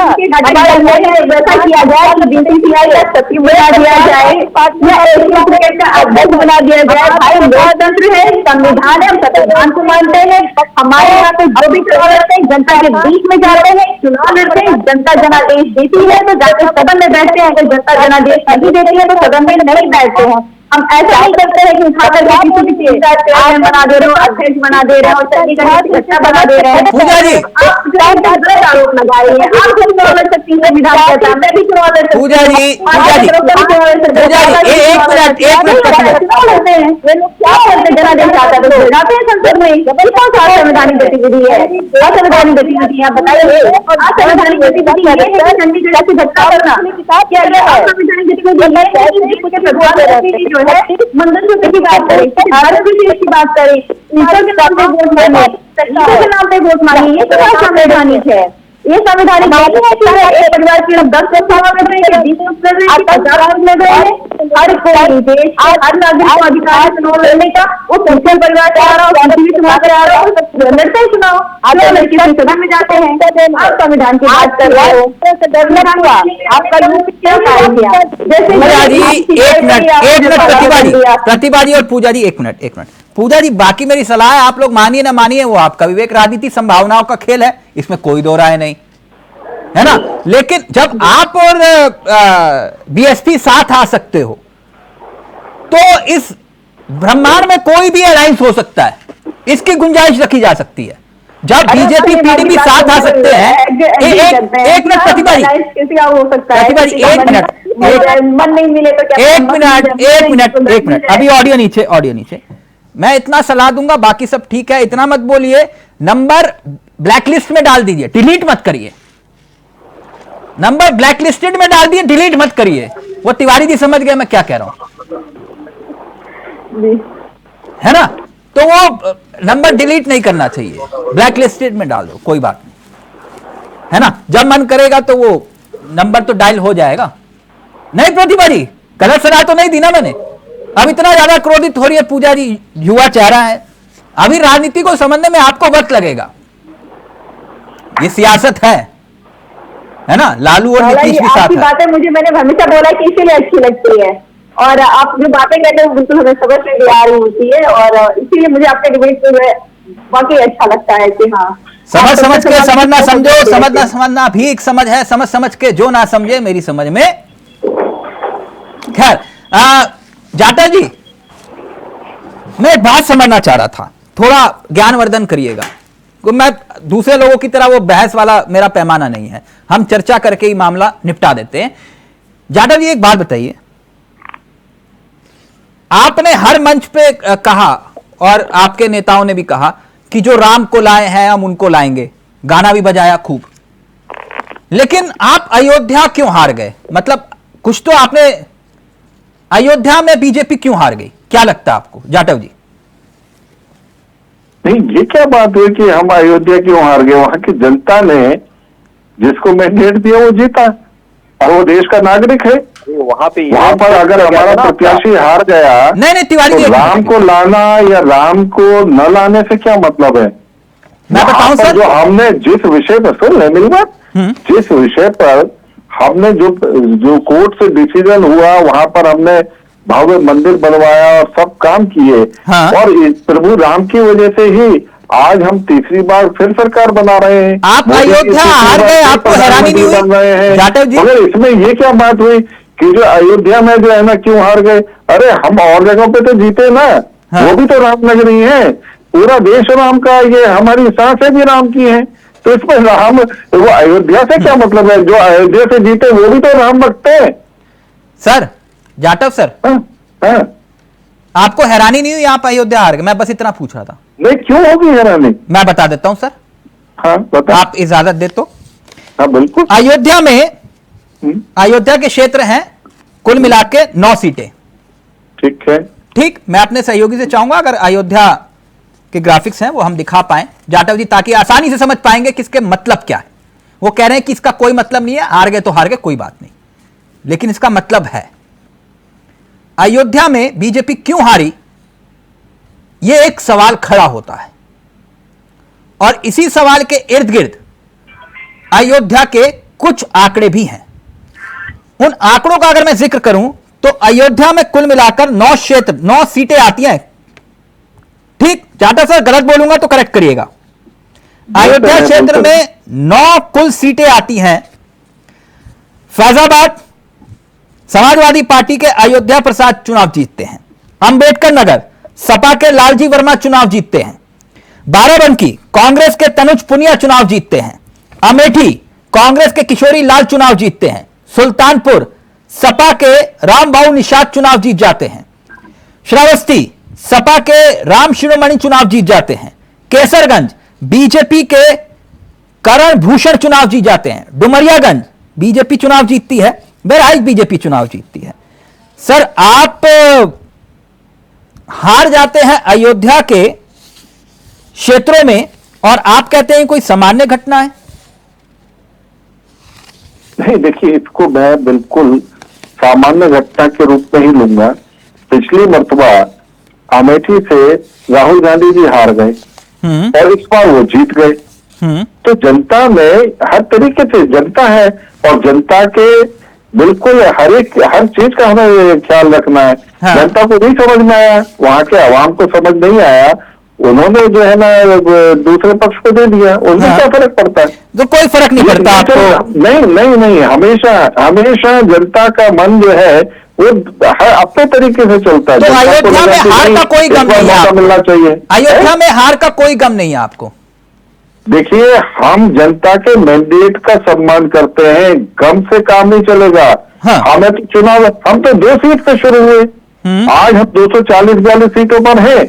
वैसा किया जाए कि बीसीसीआई का सचिव बना दिया जाए, अध्यक्ष बना दिया जाए। भाई लोकतंत्र है, संविधान है, हम संविधान को मानते हैं। हमारे यहाँ पे जो भी चुनाव लड़ते हैं जनता के बीच में जाते हैं, चुनाव लड़ते हैं, जनता जनादेश देती है तो जाके सदन में बैठते हैं, अगर जनता जनादेश नहीं देती है तो सदन में नहीं बैठते हैं। हम ऐसा नहीं करते हैं कि उठाकर किसी भी चीज बना दे रहे हो, अध्यक्ष बना दे रहे हो, चंडीगढ़ बना दे रहे हैं। आप आरोप लगा रही है, आप चुनाव लड़ सकती है, विधान कहता है, मैं भी चुनाव लड़ सकती हूँ। पूजा जी, क्या करते जनादेश आता है तो जाते हैं संसद में। कौन सा संवैधानिक गतिविधि है? असंवैधानिक गतिविधि है, बताइए। असंवैधानिक गतिविधि है चंडीगढ़ से धक्का करना, क्या असंवैधानिक गतिविधि जो है मंदिर की बात करें, भारत की बात करें, ईश्वर के नाम पे वोट मांगे, ईश्वर के नाम पे वोट मांगे, ये तो संवैधानिक है। ये संवैधानिक बात है कि एक परिवार के लोग 10 लोकसभा में रहेंगे, 20 लोग रहेंगे, 50 में रहेंगे। हर कोई देश हर नागरिक को अधिकार है चुनाव लड़ने का। वो सोशल परिवार से आ रहा हो, किसी भी चुनाव से आ रहा हो, लड़ते ही चुनाव। आप लड़की संसद में जाते हैं, आप संविधान की बात कर रहे हो, आपका क्या कार्य किया? प्रतिभा जी और पूजा जी, एक मिनट पूजा जी, बाकी मेरी सलाह है, आप लोग मानिए ना मानिए वो आपका विवेक, राजनीति संभावनाओं का खेल है, इसमें कोई दो राय नहीं है ना। लेकिन जब आप और बीएसपी साथ आ सकते हो तो इस ब्रह्मांड में कोई भी अलायंस हो सकता है, इसकी गुंजाइश रखी जा सकती है। जब बीजेपी पीडीपी साथ आ सकते हैं, एक मिनट प्रतिभा जी, एक मिनट, अभी ऑडियो नीचे, मैं इतना सलाह दूंगा, बाकी सब ठीक है, इतना मत बोलिए। नंबर ब्लैकलिस्ट में डाल दीजिए, डिलीट मत करिए। नंबर ब्लैकलिस्टेड में डाल दिए, डिलीट मत करिए। वो तिवारी जी समझ गए मैं क्या कह रहा हूं, है ना। तो वो नंबर डिलीट नहीं करना चाहिए, ब्लैकलिस्टेड में डाल दो, कोई बात नहीं, है ना। जब मन करेगा तो वो नंबर तो डायल हो जाएगा। नहीं प्रतिभा जी, गलत सलाह तो नहीं दी ना मैंने। अब इतना ज्यादा क्रोधित हो रही है पूजा जी, युवा चेहरा है, अभी राजनीति को समझने में आपको वक्त लगेगा। ये सियासत है ना। लालू और नीतीश भी साथ है। बातें मुझे मैंने हमेशा बोला कि इसीलिए अच्छी लगती है, और आप जो बातें कहते हो बिल्कुल हमें समझ में भी आ रही होती है, और इसीलिए मुझे आपके डिबेट में वाकई अच्छा लगता है कि हाँ, समझ के समझना, समझो, समझना भी एक समझ है, समझ के जो ना समझे मेरी समझ में। खैर जाटा जी, मैं एक बात समझना चाह रहा था, थोड़ा ज्ञानवर्धन करिएगा। मैं दूसरे लोगों की तरह वो बहस वाला मेरा पैमाना नहीं है, हम चर्चा करके ही मामला निपटा देते हैं। जाटा जी एक बात बताइए, आपने हर मंच पे कहा और आपके नेताओं ने भी कहा कि जो राम को लाए हैं हम उनको लाएंगे, गाना भी बजाया खूब, लेकिन आप अयोध्या क्यों हार गए? मतलब कुछ तो आपने, अयोध्या में बीजेपी क्यों हार गई, क्या लगता है आपको जाटव जी? नहीं, ये क्या बात हुई कि हम अयोध्या क्यों हार गए? वहां की जनता ने जिसको मैंडेट दिया वो जीता, और वो देश का नागरिक है। वहां पर अगर हमारा प्रत्याशी हार गया, नहीं तिवारी, तो राम को लाना या राम को न लाने से क्या मतलब है? मैं बताऊं सर, जो हमने जिस विषय पर, सुन ले मेरी बात, जिस विषय पर हमने जो कोर्ट से डिसीजन हुआ, वहां पर हमने भव्य मंदिर बनवाया और सब काम किए। हाँ। और प्रभु राम की वजह से ही आज हम तीसरी बार फिर सरकार बना रहे हैं। आप अयोध्या हार गए, आपको हैरानी नहीं बन रहे हैं जाटव जी? मगर इसमें ये क्या बात हुई कि जो अयोध्या में जो है ना क्यों हार गए? अरे हम और जगहों पे तो जीते ना। हाँ। वो भी तो राम नगरी है, पूरा देश राम का, ये हमारी सांसें भी राम की हैं, तो इसमें राम, वो अयोध्या से क्या मतलब है? जो अयोध्या से जीते वो भी तो राम भक्त हैं। सर जाटव सर, आपको हैरानी नहीं हुई आप अयोध्या हार गए? मैं बस इतना पूछ रहा था। नहीं, क्यों होगी हैरानी? मैं बता देता हूं सर। हाँ बता। आप इजाजत दे तो? हाँ बिल्कुल। अयोध्या में, अयोध्या के क्षेत्र हैं कुल मिला के 9 सीटें। ठीक है, ठीक। मैं अपने सहयोगी से चाहूंगा अगर अयोध्या के ग्राफिक्स हैं वो हम दिखा पाए जाटव जी, ताकि आसानी से समझ पाएंगे कि इसके मतलब क्या है। वो कह रहे हैं कि इसका कोई मतलब नहीं है, हार गए तो हार गए, कोई बात नहीं, लेकिन इसका मतलब है। अयोध्या में बीजेपी क्यों हारी, यह एक सवाल खड़ा होता है, और इसी सवाल के इर्द गिर्द अयोध्या के कुछ आंकड़े भी हैं। उन आंकड़ों का अगर मैं जिक्र करूं तो अयोध्या में कुल मिलाकर 9 सीटें आती हैं। ठीक जाटा सर, गलत बोलूंगा तो करेक्ट करिएगा। अयोध्या क्षेत्र में 9 कुल सीटें आती हैं। फैजाबाद समाजवादी पार्टी के अयोध्या प्रसाद चुनाव जीतते हैं। अंबेडकर नगर सपा के लालजी वर्मा चुनाव जीतते हैं। बाराबंकी कांग्रेस के तनुज पुनिया चुनाव जीतते हैं। अमेठी कांग्रेस के किशोरी लाल चुनाव जीतते हैं। सुल्तानपुर सपा के रामबाबू निषाद चुनाव जीत जाते हैं। श्रावस्ती सपा के राम शिरोमणि चुनाव जीत जाते हैं। केसरगंज बीजेपी के करण भूषण चुनाव जीत जाते हैं। डुमरियागंज बीजेपी चुनाव जीतती है। बहरहाल बीजेपी चुनाव जीतती है। सर आप हार जाते हैं अयोध्या के क्षेत्रों में और आप कहते हैं कोई सामान्य घटना है? नहीं, देखिए, इसको मैं बिल्कुल सामान्य घटना के रूप में ही लूंगा। पिछली मर्तबा अमेठी से राहुल गांधी जी हार गए और इस बार वो जीत गए। तो जनता में हर तरीके से जनता है और जनता के बिल्कुल हर चीज का हमें ख्याल रखना है। हाँ। जनता को नहीं समझ में आया, वहां के आवाम को समझ नहीं आया, उन्होंने जो है ना दूसरे पक्ष को दे दिया। उसमें क्या फर्क पड़ता है? तो कोई फर्क नहीं पड़ता आपको? नहीं, हमेशा जनता का मन जो है वो अपने तरीके से चलता है। तो अयोध्या में हार का कोई गम नहीं है, मिलना चाहिए। अयोध्या में हार का कोई गम नहीं है आपको? देखिए, हम जनता के मैंडेट का सम्मान करते हैं, गम से काम नहीं चलेगा। हाँ। हमें तो चुनाव, हम तो 2 सीट से शुरू हुए, आज हम 240-42 सीटों पर हैं।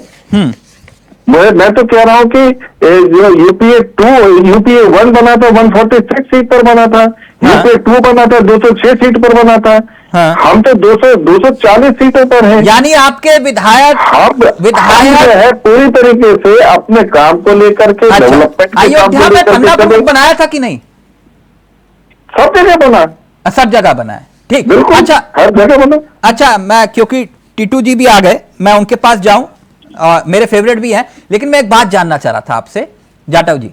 मैं तो कह रहा हूं कि जो यूपीए 1 बना था 146 सीट पर बना था। हाँ। यूपीए 2 बना था 206 सीट पर बना था। हाँ। हम तो 240 सीटों पर हैं। यानी आपके विधायक हम जो है पूरी तरीके से अपने काम को लेकर के, डेवलपमेंट के काम अयोध्या को में लेकर ठंडा के प्रमुख बनाया था कि नहीं? सब जगह बना, सब जगह बना है, ठीक। बिल्कुल, अच्छा, हर जगह बना। अच्छा, मैं क्योंकि टीटू जी भी आ गए, मैं उनके पास जाऊं, मेरे फेवरेट भी हैं, लेकिन मैं एक बात जानना चाह रहा था आपसे जाटव जी।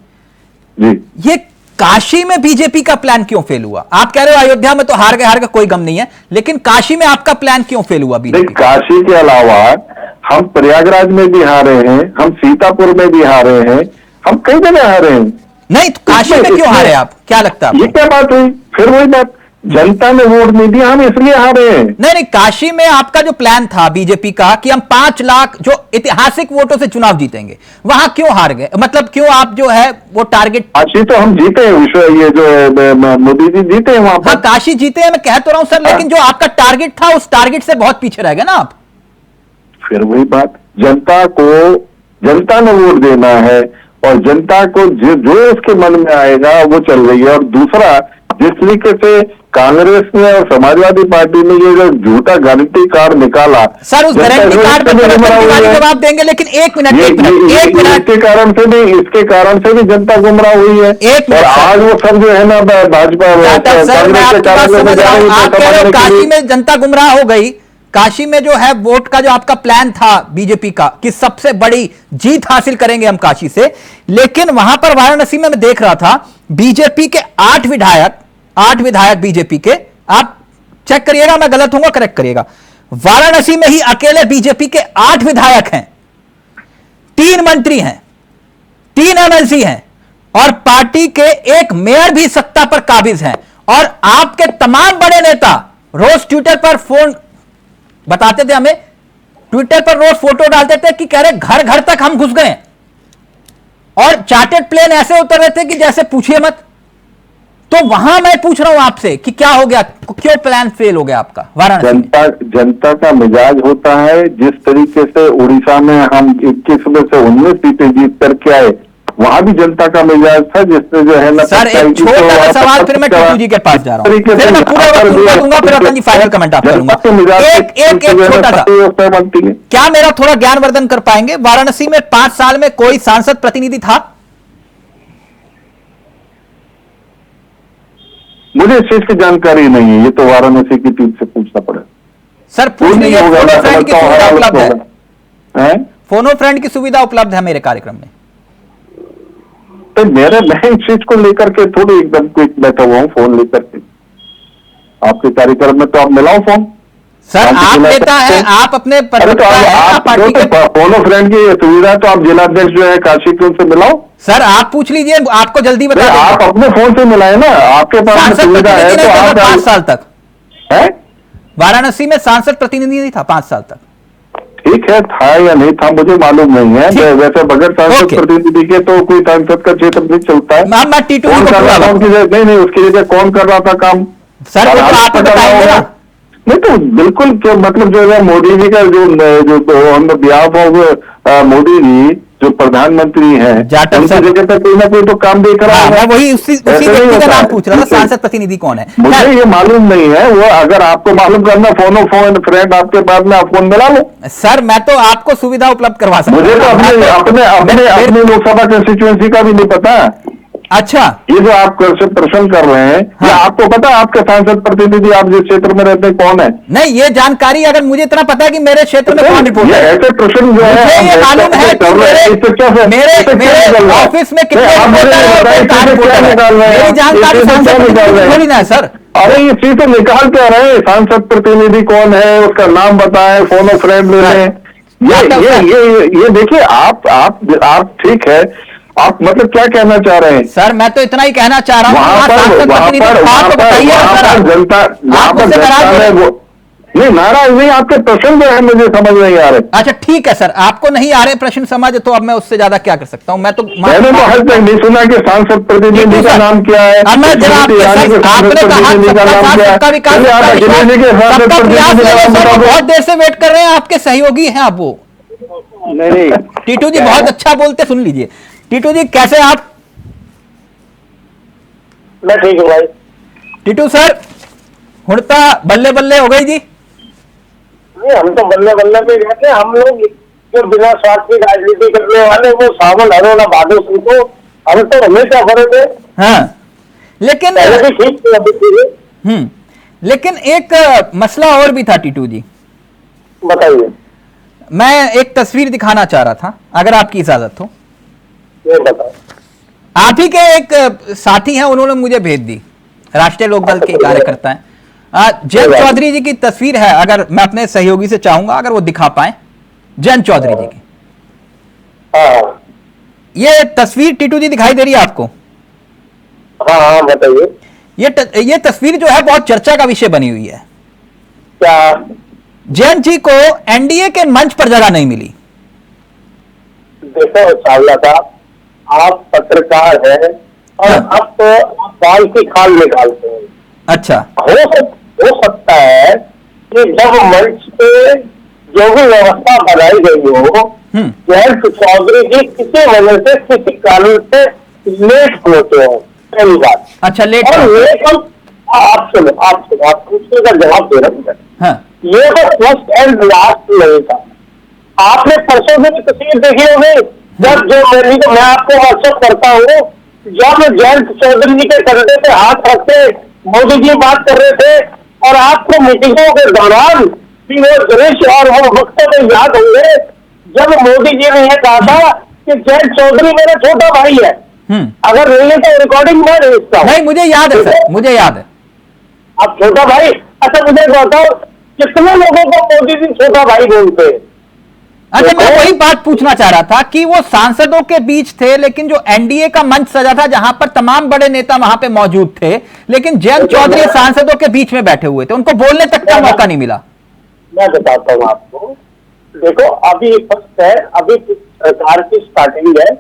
ये काशी में बीजेपी का प्लान क्यों फेल हुआ? आप कह रहे हो अयोध्या में तो हार गए, कोई गम नहीं है, लेकिन काशी में आपका प्लान क्यों फेल हुआ बीजेपी? काशी के अलावा हम प्रयागराज में भी हारे हैं, हम सीतापुर में भी हारे हैं, हम कई जगह हारे हैं। नहीं, तो काशी में क्यों हारे आप? क्या लगता है? ये क्या बात हुई? फिर वही बात, जनता ने वोट नहीं दिया, हम इसलिए हारे हैं। नहीं, काशी में आपका जो प्लान था बीजेपी का कि हम 5 लाख जो ऐतिहासिक वोटों से चुनाव जीतेंगे, वहां क्यों हार गए? मतलब क्यों आप जो है वो टारगेट? काशी तो हम जीते हैं, ये जो मोदी जी जीते हैं वहां पर। हाँ, काशी जीते हैं, मैं कह तो रहा हूं सर, लेकिन जो आपका टारगेट था उस टारगेट से बहुत पीछे रह गए ना आप। फिर वही बात, जनता ने वोट देना है और जनता को जो उसके मन में आएगा वो चल रही है। और दूसरा, जिस तरीके से कांग्रेस ने और समाजवादी पार्टी ने ये जो झूठा गारंटी कार्ड निकाला, सर उस गारंटी कार्ड पर जवाब देंगे, लेकिन एक मिनट इसके कारण से भी जनता गुमराह हुई है। और आज वो सब जो है ना भाजपा काशी में जनता गुमराह हो गई। काशी में जो है वोट का जो आपका प्लान था बीजेपी का कि सबसे बड़ी जीत हासिल करेंगे हम काशी से, लेकिन वहां पर वाराणसी में मैं देख रहा था बीजेपी के 8 विधायक बीजेपी के, आप चेक करिएगा, मैं गलत होऊंगा करेक्ट करिएगा, वाराणसी में ही अकेले बीजेपी के 8 विधायक हैं, 3 मंत्री हैं, 3 एमएलसी हैं और पार्टी के एक मेयर भी सत्ता पर काबिज हैं। और आपके तमाम बड़े नेता रोज ट्विटर पर फोन बताते थे हमें, ट्विटर पर रोज फोटो डालते थे कि कह रहे घर घर तक हम घुस गए और चार्टर्ड प्लेन ऐसे उतर रहे थे कि जैसे पूछिए मत। तो वहां मैं पूछ रहा हूं आपसे कि क्या हो गया, क्यों प्लान फेल हो गया आपका वाराणसी? जनता का मिजाज होता है, जिस तरीके से उड़ीसा में हम 21 में से 19 सीटें जीत करके आए, वहां भी जनता का मिजाज था, जिसने जो है ना। सर एक छोटा सा सवाल, फिर मैं टीटू जी के पास जा रहा हूं, फिर मैं पूरा वक्त दूंगा, फिर अपना फाइनल कमेंट आप करूंगा। एक छोटा सा, क्या मेरा थोड़ा ज्ञानवर्धन कर पाएंगे? वाराणसी में 5 साल में कोई सांसद प्रतिनिधि था? मुझे इस चीज की जानकारी नहीं है, ये तो वाराणसी की टीम से पूछना पड़ेगा। सर पूछ लीजिए, फोनो फ्रेंड की सुविधा उपलब्ध है, फोनो फ्रेंड की सुविधा उपलब्ध है मेरे कार्यक्रम में। तो मैं इस चीज को लेकर के थोड़ी एकदम क्विक बैठा हुआ हूँ फोन लेकर के। आपके कार्यक्रम में तो आप मिलाओ फोन। सर आप नेता है, आप अपने फोनो फ्रेंड की सुविधा तो आप जिलाध्यक्ष जो है काशी के उनसे मिलाओ। सर आप पूछ लीजिए, आपको जल्दी बता दें। आप अपने फोन से मिलाए ना, आपके पास सुविधा है तो आप 5 साल तक है वाराणसी में सांसद प्रतिनिधि नहीं था 5 साल तक। ठीक है, था या नहीं था मुझे मालूम नहीं है। वैसे बगैर सांसद प्रतिनिधि के तो कोई सांसद का क्षेत्र नहीं चलता है। मैं टीटू नहीं उसकी जगह कौन कर रहा था काम? सर आप बताएंगे ना? नहीं तो बिल्कुल, मतलब जो है मोदी जी का जो बिहाफ ऑफ मोदी जी जो प्रधानमंत्री हैं, उनकी जगह पर कोई ना कोई तो काम देख रहा है। मैं वही उसी व्यक्ति का नाम पूछ रहा था, सांसद प्रतिनिधि कौन है मुझे ये मालूम नहीं है। वो अगर आपको मालूम करना, फोन फ्रेंड आपके पास में, आप फोन मिला लो। सर मैं तो आपको सुविधा उपलब्ध करवा सकता हूं। मुझे तो अपने लोकसभा कंस्टिट्यूएंसी का भी नहीं पता अच्छा, ये जो आप प्रश्न कर रहे हैं, हाँ। या आपको पता है आपके सांसद प्रतिनिधि आप जिस क्षेत्र में रहते हैं कौन है? नहीं, ये जानकारी अगर मुझे इतना पता है कि मेरे क्षेत्र में कौन रिपोर्टर ये है, ऐसे प्रश्न जो है मुझे ये मालूम है कि मेरे ऑफिस में कितने रिपोर्टर हैं और कौन कहाँ रिपोर्टर है। मेरी जानकारी सांसद प्रतिनिधि थोड़ी ना है सर। अरे ये चीज तो निकाल क्या रहे हैं, सांसद प्रतिनिधि कौन है, उसका नाम बताएं, फोन ऑफ फ्रेंड ले लें। ये देखिए, आप ठीक है, आप मतलब क्या कहना चाह रहे हैं? सर मैं तो इतना ही कहना चाह रहा हूँ, वहां पर जनता नहीं नाराज नहीं, आपके प्रश्न जो है मुझे समझ नहीं आ रहे। अच्छा ठीक है सर, आपको नहीं आ रहे प्रश्न समझ, तो अब मैं उससे ज्यादा क्या कर सकता हूँ। मैंने तो आज तक नहीं सुना कि सांसद प्रतिनिधि का नाम क्या है। आपने कहा बहुत देर से वेट कर रहे हैं, आपके सहयोगी हैं आप वो। नहीं टीटू जी बहुत अच्छा बोलते, सुन लीजिए। टीटू जी कैसे आप? मैं ठीक हूँ भाई। टीटू सर हुड़ता बल्ले बल्ले हो गई जी? नहीं, हम तो बल्ले बल्ले पे रहते हैं। हम लोग जो बिना स्वार्थ की राजनीति करने वाले, वो सावन हरो ना भादो सीखो, हम तो हमेशा फर्क है। हाँ, लेकिन ठीक थी। लेकिन एक मसला और भी था टीटू जी, बताइए। मैं एक तस्वीर दिखाना चाह रहा था, अगर आपकी इजाजत हो। ये बताओ। आप ही के एक साथी हैं, उन्होंने मुझे भेज दी, राष्ट्रीय लोकदल के कार्यकर्ता हैं, जयंत चौधरी जी की तस्वीर है। अगर मैं अपने सहयोगी से चाहूंगा अगर वो दिखा पाए, जयंत चौधरी जी की ये तस्वीर टीटू जी दिखाई दे रही है आपको? हाँ बताइए। ये तस्वीर जो है बहुत चर्चा का विषय बनी हुई है। क्या जयंत जी को एनडीए के मंच पर जगह नहीं मिली? देखो चावला साहब, आप पत्रकार हैं और आप तो बाल की खाल निकालते हैं। अच्छा, हो सकता है कि जब मंच पे जो भी व्यवस्था बनाई गई हो, जयंत चौधरी जी किसी वजह से किसी कारण से लेट पहुंचे हो, पहली बात। अच्छा, लेट आप सुनो, आप पूछने का जवाब दे रहे हैं। हाँ। ये तो फर्स्ट एंड लास्ट नहीं था। आपने परसों में तस्वीर देखी होगी, जब जो मैं आपको व्हाट्सएप करता हूँ, जब जयंत चौधरी जी के कंधे पे हाथ रखते मोदी जी बात कर रहे थे, और आपको मीटिंगों के दौरान भी वो दृश्य और वो वक्तव्य याद होंगे जब मोदी जी ने यह कहा था कि जयंत चौधरी मेरा छोटा भाई है। अगर नहीं है तो रिकॉर्डिंग में भेजता हूं। नहीं, मुझे याद है सर, मुझे याद है। आप छोटा भाई? अच्छा मुझे बताओ, कितने लोगों को मोदी जी छोटा भाई बोलते हैं? अच्छा, मैं वही बात पूछना चाह रहा था कि वो सांसदों के बीच थे, लेकिन जो एनडीए का मंच सजा था जहां पर तमाम बड़े नेता वहां पे मौजूद थे, लेकिन जयंत चौधरी सांसदों के बीच में बैठे हुए थे, उनको बोलने तक का मौका नहीं मिला। मैं बताता हूं आपको। देखो अभी फर्स्ट है, अभी सरकार की स्टार्टिंग है,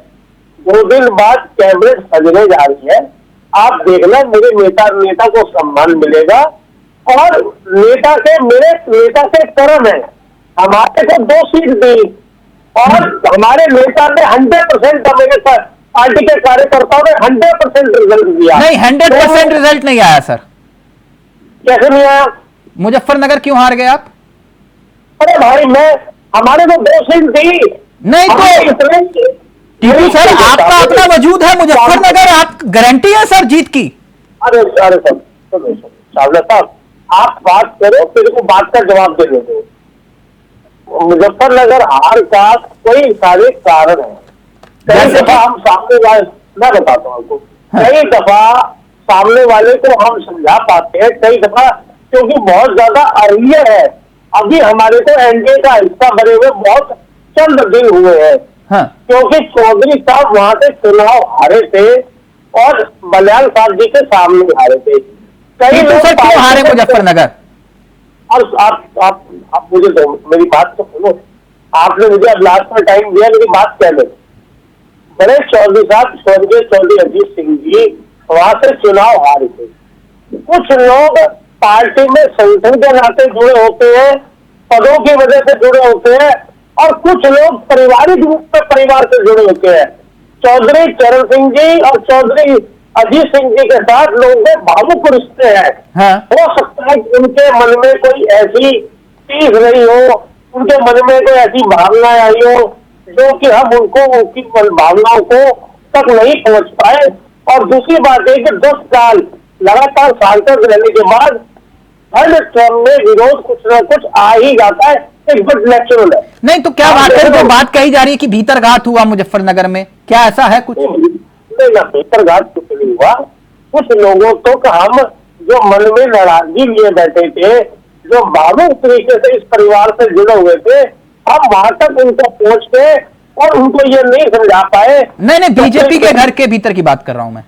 2 दिन बाद कैबिनेट सजने जा रही है। आप देखना, मेरे नेता को सम्मान मिलेगा, और मेरे नेता के कर्म है, हमारे को 2 सीट दी, और हमारे नेता ने 100% मेरे पार्टी के कार्यकर्ताओं ने 100% रिजल्ट दिया। नहीं, 100% रिजल्ट नहीं आया सर। कैसे नहीं आया? मुजफ्फरनगर क्यों हार गए आप? अरे भाई, हमारे को 2 सीट दी नहीं तो टीटू सर, आपका अपना वजूद है मुजफ्फरनगर, आप गारंटी है सर जीत की? अरे सर, चावला साहब, आप बात करो, फिर को बात का जवाब दे दो। मुजफ्फरनगर हार का कोई सारे कारण है। कई दफा हम सामने वाले, मैं बताता हूँ आपको, कई दफा सामने वाले को हम समझा पाते हैं, कई दफा क्योंकि बहुत ज्यादा अर्लियर है, अभी हमारे को एनडीए का हिस्सा बने हुए बहुत चंद दिन हुए हैं। क्योंकि चौधरी साहब वहां से चुनाव हारे थे और बलियाल साहब जी के सामने हारे थे। कई लोग क्यों हारे मुजफ्फरनगर? और आप मुझे मेरी बात तो सुनो, आपने मुझे अब लास्ट में टाइम दिया, मेरी बात कह लो। बड़े चौधरी साहब, स्वर्गीय चौधरी अजीत सिंह जी वहां से चुनाव हारे थे। कुछ लोग पार्टी में संगठन के नाते जुड़े होते हैं, पदों की वजह से जुड़े होते हैं, और कुछ लोग पारिवारिक रूप से परिवार से जुड़े होते हैं। चौधरी चरण सिंह जी और चौधरी अजीत सिंह जी के साथ लोगों के भावुक रिश्ते हैं। हो सकता है कि उनके मन में कोई ऐसी चीज रही हो, उनके मन में कोई ऐसी भावनाएं आई हो जो कि हम उनको उनकी भावनाओं को तक नहीं पहुंच पाए, और दूसरी बात है कि 10 साल लगातार सांसद रहने के बाद हर टर्म में विरोध कुछ न कुछ आ ही जाता है, एक बट नेचुरल है। नहीं तो क्या बात है, जो बात कही जा रही है कि भीतरघात हुआ मुजफ्फरनगर में, क्या ऐसा है कुछ? नहीं ना, भीतरघात कुछ नहीं हुआ। कुछ लोगों तो हम जो मन में नाराजगी लिए बैठे थे, जो भावुक तरीके से इस परिवार से जुड़े हुए थे, हम वहां तक उनको पहुंच गए और उनको ये नहीं समझा पाए। नहीं बीजेपी के घर के भीतर की बात कर रहा हूं मैं।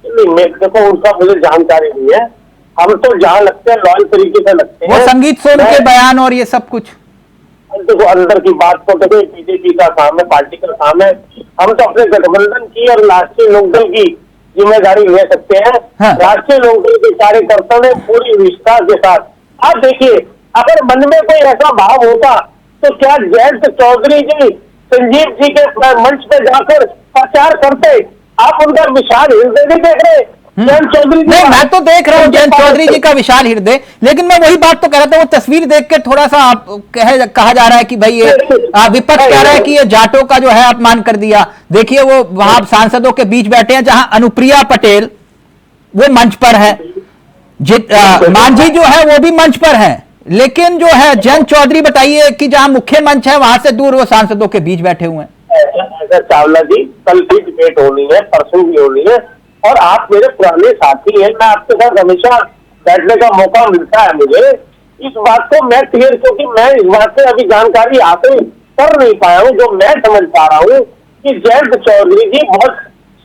नहीं, देखो उनका मुझे जानकारी नहीं है। हम तो जहाँ लगते हैं लॉयल तरीके से लगते हैं। वो संगीत सोनू के बयान और ये सब कुछ, देखो अंदर की बात तो देखो बीजेपी का काम है, पार्टी का काम है। हम तो अपने गठबंधन की और राष्ट्रीय लोकदल की जिम्मेदारी ले सकते हैं। हाँ। राष्ट्रीय लोकदल के कार्यकर्ताओं ने पूरी निष्ठा के साथ, आप देखिए अगर मन में कोई ऐसा भाव होता तो क्या जयंत चौधरी जी संजीव जी के मंच पे जाकर प्रचार करते? आप उनका विशाल हृदय नहीं देख रहे? जयंत चौधरी जी, नहीं मैं तो देख रहा हूँ जयंत चौधरी जी का विशाल हृदय, लेकिन मैं वही बात तो कह रहा था, वो तस्वीर देख के थोड़ा सा कहा जा रहा है कि भाई ये विपक्ष कह रहा है कि ये जाटों का जो है अपमान कर दिया। देखिए वो वहां सांसदों के बीच बैठे हैं जहां अनुप्रिया पटेल वो मंच पर है, मांझी जो है वो भी मंच पर है, लेकिन जो है जयंत चौधरी बताइए कि जहां मुख्य मंच है वहां से दूर वो सांसदों के बीच बैठे हुए हैं। ऐसा चावला जी, कल भी डिबेट होनी है, परसों भी होनी है, और आप मेरे पुराने साथी हैं, मैं आपके साथ हमेशा बैठने का मौका मिलता है मुझे। इस बात को मैं क्लियर, क्योंकि मैं इस बात से अभी जानकारी हासिल कर नहीं पाया हूँ। जो मैं समझ पा रहा हूँ कि जयंत चौधरी जी बहुत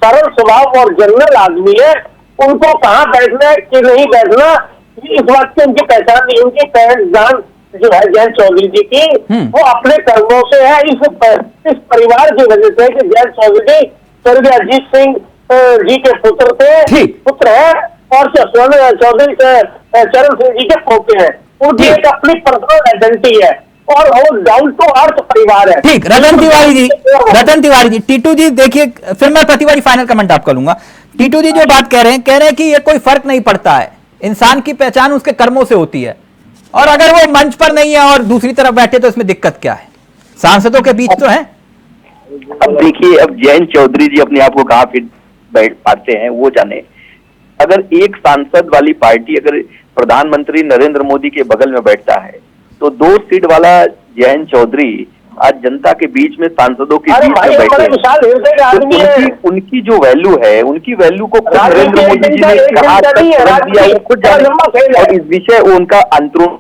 सरल स्वभाव और जनरल आदमी है, उनको कहाँ बैठना है कि नहीं बैठना इस बात की उनकी पहचान नहीं। उनकी पहचान जो है जयंत चौधरी जी की, वो अपने कर्मों से है, इस परिवार की वजह से कि जयंत चौधरी स्वर्गीय अजीत सिंह जी के पुत्र है और स्वर्ण चौधरी चरण सिंह जी के पोते हैं। उनकी एक अपनी पर्सनल आइडेंटिटी है और वो डाउन टू अर्थ परिवार है। ठीक, रतन तिवारी जी, टीटू जी देखिए, फिर मैं प्रतिवादी फाइनल कमेंट आपका लूंगा। टीटू जी जो बात कह रहे हैं कि ये कोई फर्क नहीं पड़ता है, इंसान की पहचान उसके कर्मों से होती है, और अगर वो मंच पर नहीं है और दूसरी तरफ बैठे तो इसमें दिक्कत क्या है? सांसदों के बीच तो है। अब देखिए, अब जयंत चौधरी जी अपने आप को कहाँ फिट बैठ पाते हैं वो जाने। अगर एक सांसद वाली पार्टी अगर प्रधानमंत्री नरेंद्र मोदी के बगल में बैठता है तो 2 सीट वाला जयंत चौधरी आज जनता के बीच में सांसदों के बीच में बैठे हैं। तो उनकी जो वैल्यू है, उनकी वैल्यू को खुद नरेंद्र मोदी जी ने कहा दिया, वो खुद जाने, और इस विषय उनका अंतरून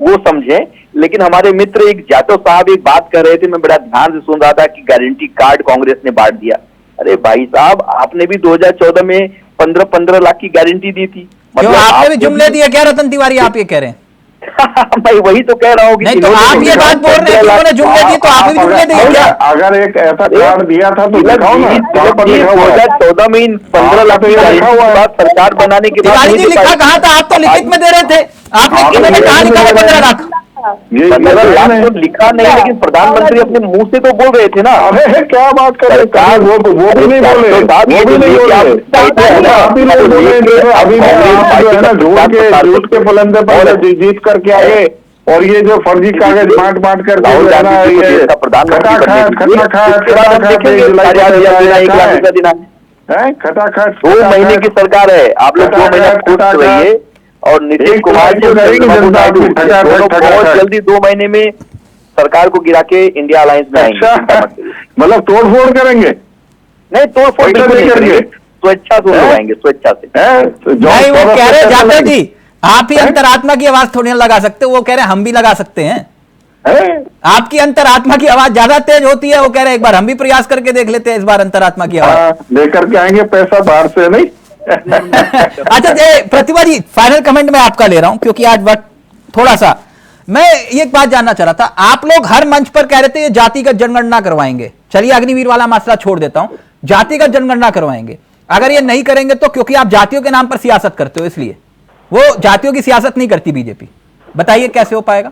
वो समझे। लेकिन हमारे मित्र एक जाटो साहब एक बात कर रहे थे, मैं बड़ा ध्यान से सुन रहा था कि गारंटी कार्ड कांग्रेस ने बांट दिया। अरे भाई साहब, आपने भी 2014 में 15 लाख की गारंटी दी थी। मतलब आपने भी जुमले दिए क्या रतन तिवारी, आप ये कह रहे हैं? भाई वही तो कह रहा हूँ। नहीं तो आप ये बात बोल रहे हैं कि उन्होंने जुमले दिए, तो आप भी जुमले दिए क्या? अगर एक ऐसा कार्ड दिया था तो दिखाओ ना, 2014 में 15 लाख की सरकार बनाने के बाद लिखा कहा था? आप तो लिखित में दे रहे थे, आपने कहा लिखा है 15 लाख? 15 लाख तो लिखा नहीं, लेकिन प्रधानमंत्री अपने मुंह से तो बोल रहे थे ना। अरे क्या बात कर रहे हैं, वो भी नहीं बोले, अभी झूठ के बुलंदे पर जीत करके आए, और ये जो फर्जी कागज बांट कर खटाखट 2 महीने की सरकार है, आप लोग 2 महीने खुश रहिए, और नीतीश कुमार जी बहुत जल्दी 2 महीने में सरकार को गिरा के इंडिया अलायंस में आएंगे। मतलब तोड़फोड़ करेंगे? नहीं, तोड़फोड़ नहीं करेंगे, स्वेच्छा से लगाएंगे, स्वेच्छा से। नहीं, वो कह रहे जाते जी आप ही अंतरात्मा की आवाज थोड़ी लगा सकते, वो कह रहे हम भी लगा सकते हैं। आपकी अंतरात्मा की आवाज ज्यादा तेज होती है, वो कह रहे एक बार हम भी प्रयास करके देख लेते हैं, इस बार अंतरात्मा की आवाज लेकर के आएंगे, पैसा बाहर से नहीं। अच्छा प्रतिभा जी, फाइनल कमेंट मैं आपका ले रहा हूं क्योंकि आज वक्त थोड़ा सा, मैं एक बात जानना चाह रहा था। आप लोग हर मंच पर कह रहे थे ये जातिगत जनगणना करवाएंगे, चलिए अग्निवीर वाला मसला छोड़ देता हूं, जातिगत जनगणना करवाएंगे। अगर ये नहीं करेंगे तो क्योंकि आप जातियों के नाम पर सियासत करते हो, इसलिए वो जातियों की सियासत नहीं करती बीजेपी, बताइए कैसे हो पाएगा?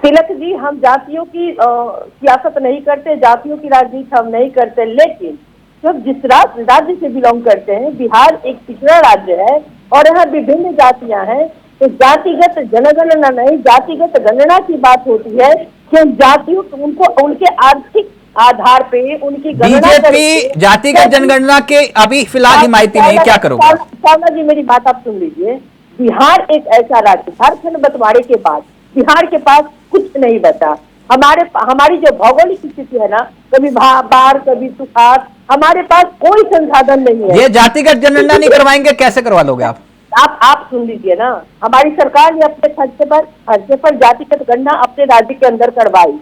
तिलक जी, हम जातियों की सियासत नहीं करते, जातियों की राजनीति हम नहीं करते, लेकिन जब जिस राज्य से बिलोंग करते हैं, बिहार एक पिछड़ा राज्य है और यहाँ विभिन्न जातियां हैं, तो जातिगत जनगणना नहीं, जातिगत गणना की बात होती है कि जातियों उनको उनके आर्थिक आधार पे उनकी गणना बीजेपी जातिगत जनगणना के अभी फिलहाल हिमायती नहीं, क्या करोगे? चावला जी मेरी बात आप सुन लीजिए। बिहार एक ऐसा राज्य, झारखंड बंटवारे के बाद बिहार के पास कुछ नहीं बचा। हमारी जो भौगोलिक स्थिति है ना, कभी बाढ़ कभी सुखाड़, हमारे पास कोई संसाधन नहीं है। ये जातिगत जनगणना नहीं करवाएंगे, कैसे करवा लोगे आप? आप सुन लीजिए ना, हमारी सरकार ने अपने खर्चे पर जातिगत गणना अपने राज्य के अंदर करवाई,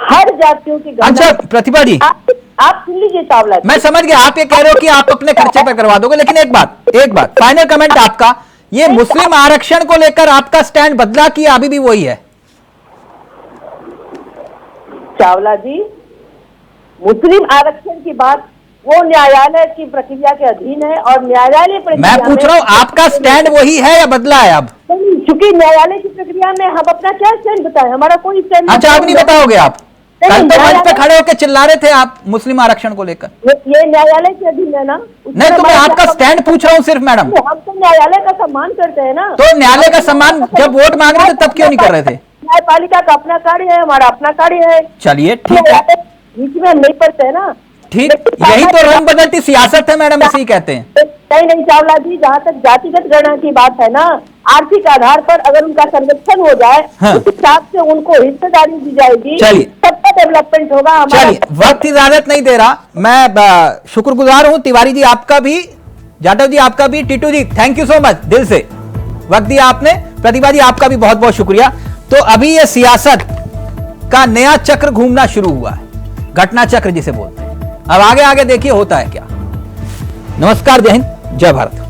हर जातियों की गणना। अच्छा प्रतिभा जी, आप सुन लीजिए चावला, मैं समझ गया, आप ये कह रहे हो कि आप अपने खर्चे पर करवा दोगे, लेकिन एक बात फाइनल कमेंट आपका, ये मुस्लिम आरक्षण को लेकर आपका स्टैंड बदला कि अभी भी वही है? चावला जी, मुस्लिम आरक्षण की बात वो न्यायालय की प्रक्रिया के अधीन है और न्यायालय प्रक्रिया, मैं पूछ रहा हूँ आपका स्टैंड वही है या बदला है अब? चूंकि न्यायालय की प्रक्रिया में हम अपना क्या स्टैंड बताएं, हमारा कोई स्टैंड। अच्छा, आप नहीं बताओगे? आप कल तो मंच पे खड़े होकर चिल्ला रहे थे आप मुस्लिम आरक्षण को लेकर। ये न्यायालय के अधीन है ना। नहीं तो मैं आपका स्टैंड पूछ रहा हूँ सिर्फ मैडम। हम तो न्यायालय का सम्मान करते हैं ना। तो न्यायालय का सम्मान जब वोट मांग रहे थे तब क्यों नहीं कर रहे थे? न्यायपालिका का अपना कार्य है, हमारा अपना कार्य है। चलिए ठीक है, बीच में हम नहीं पढ़ते है ना। ठीक, यही तो रंग बदलती सियासत है मैडम, इसे ही कहते हैं। नहीं चावला जी, जहाँ तक जातिगत गणना की बात है ना, आर्थिक आधार पर अगर उनका सर्वेक्षण हो जाए, हाँ, उस हिसाब से उनको हिस्सेदारी दी जाएगी, सबका डेवलपमेंट होगा। चलिए, वक्त इजाजत नहीं दे रहा, मैं शुक्रगुजार हूं तिवारी जी आपका भी, जाटव जी आपका भी, टीटू जी थैंक यू सो मच, दिल से वक्त दिया आपने, प्रतिभा जी आपका भी बहुत बहुत शुक्रिया। तो अभी ये सियासत का नया चक्र घूमना शुरू हुआ है, घटना चक्र जिसे बोलते हैं। अब आगे आगे देखिए होता है क्या। नमस्कार, जय हिंद, जय भारत।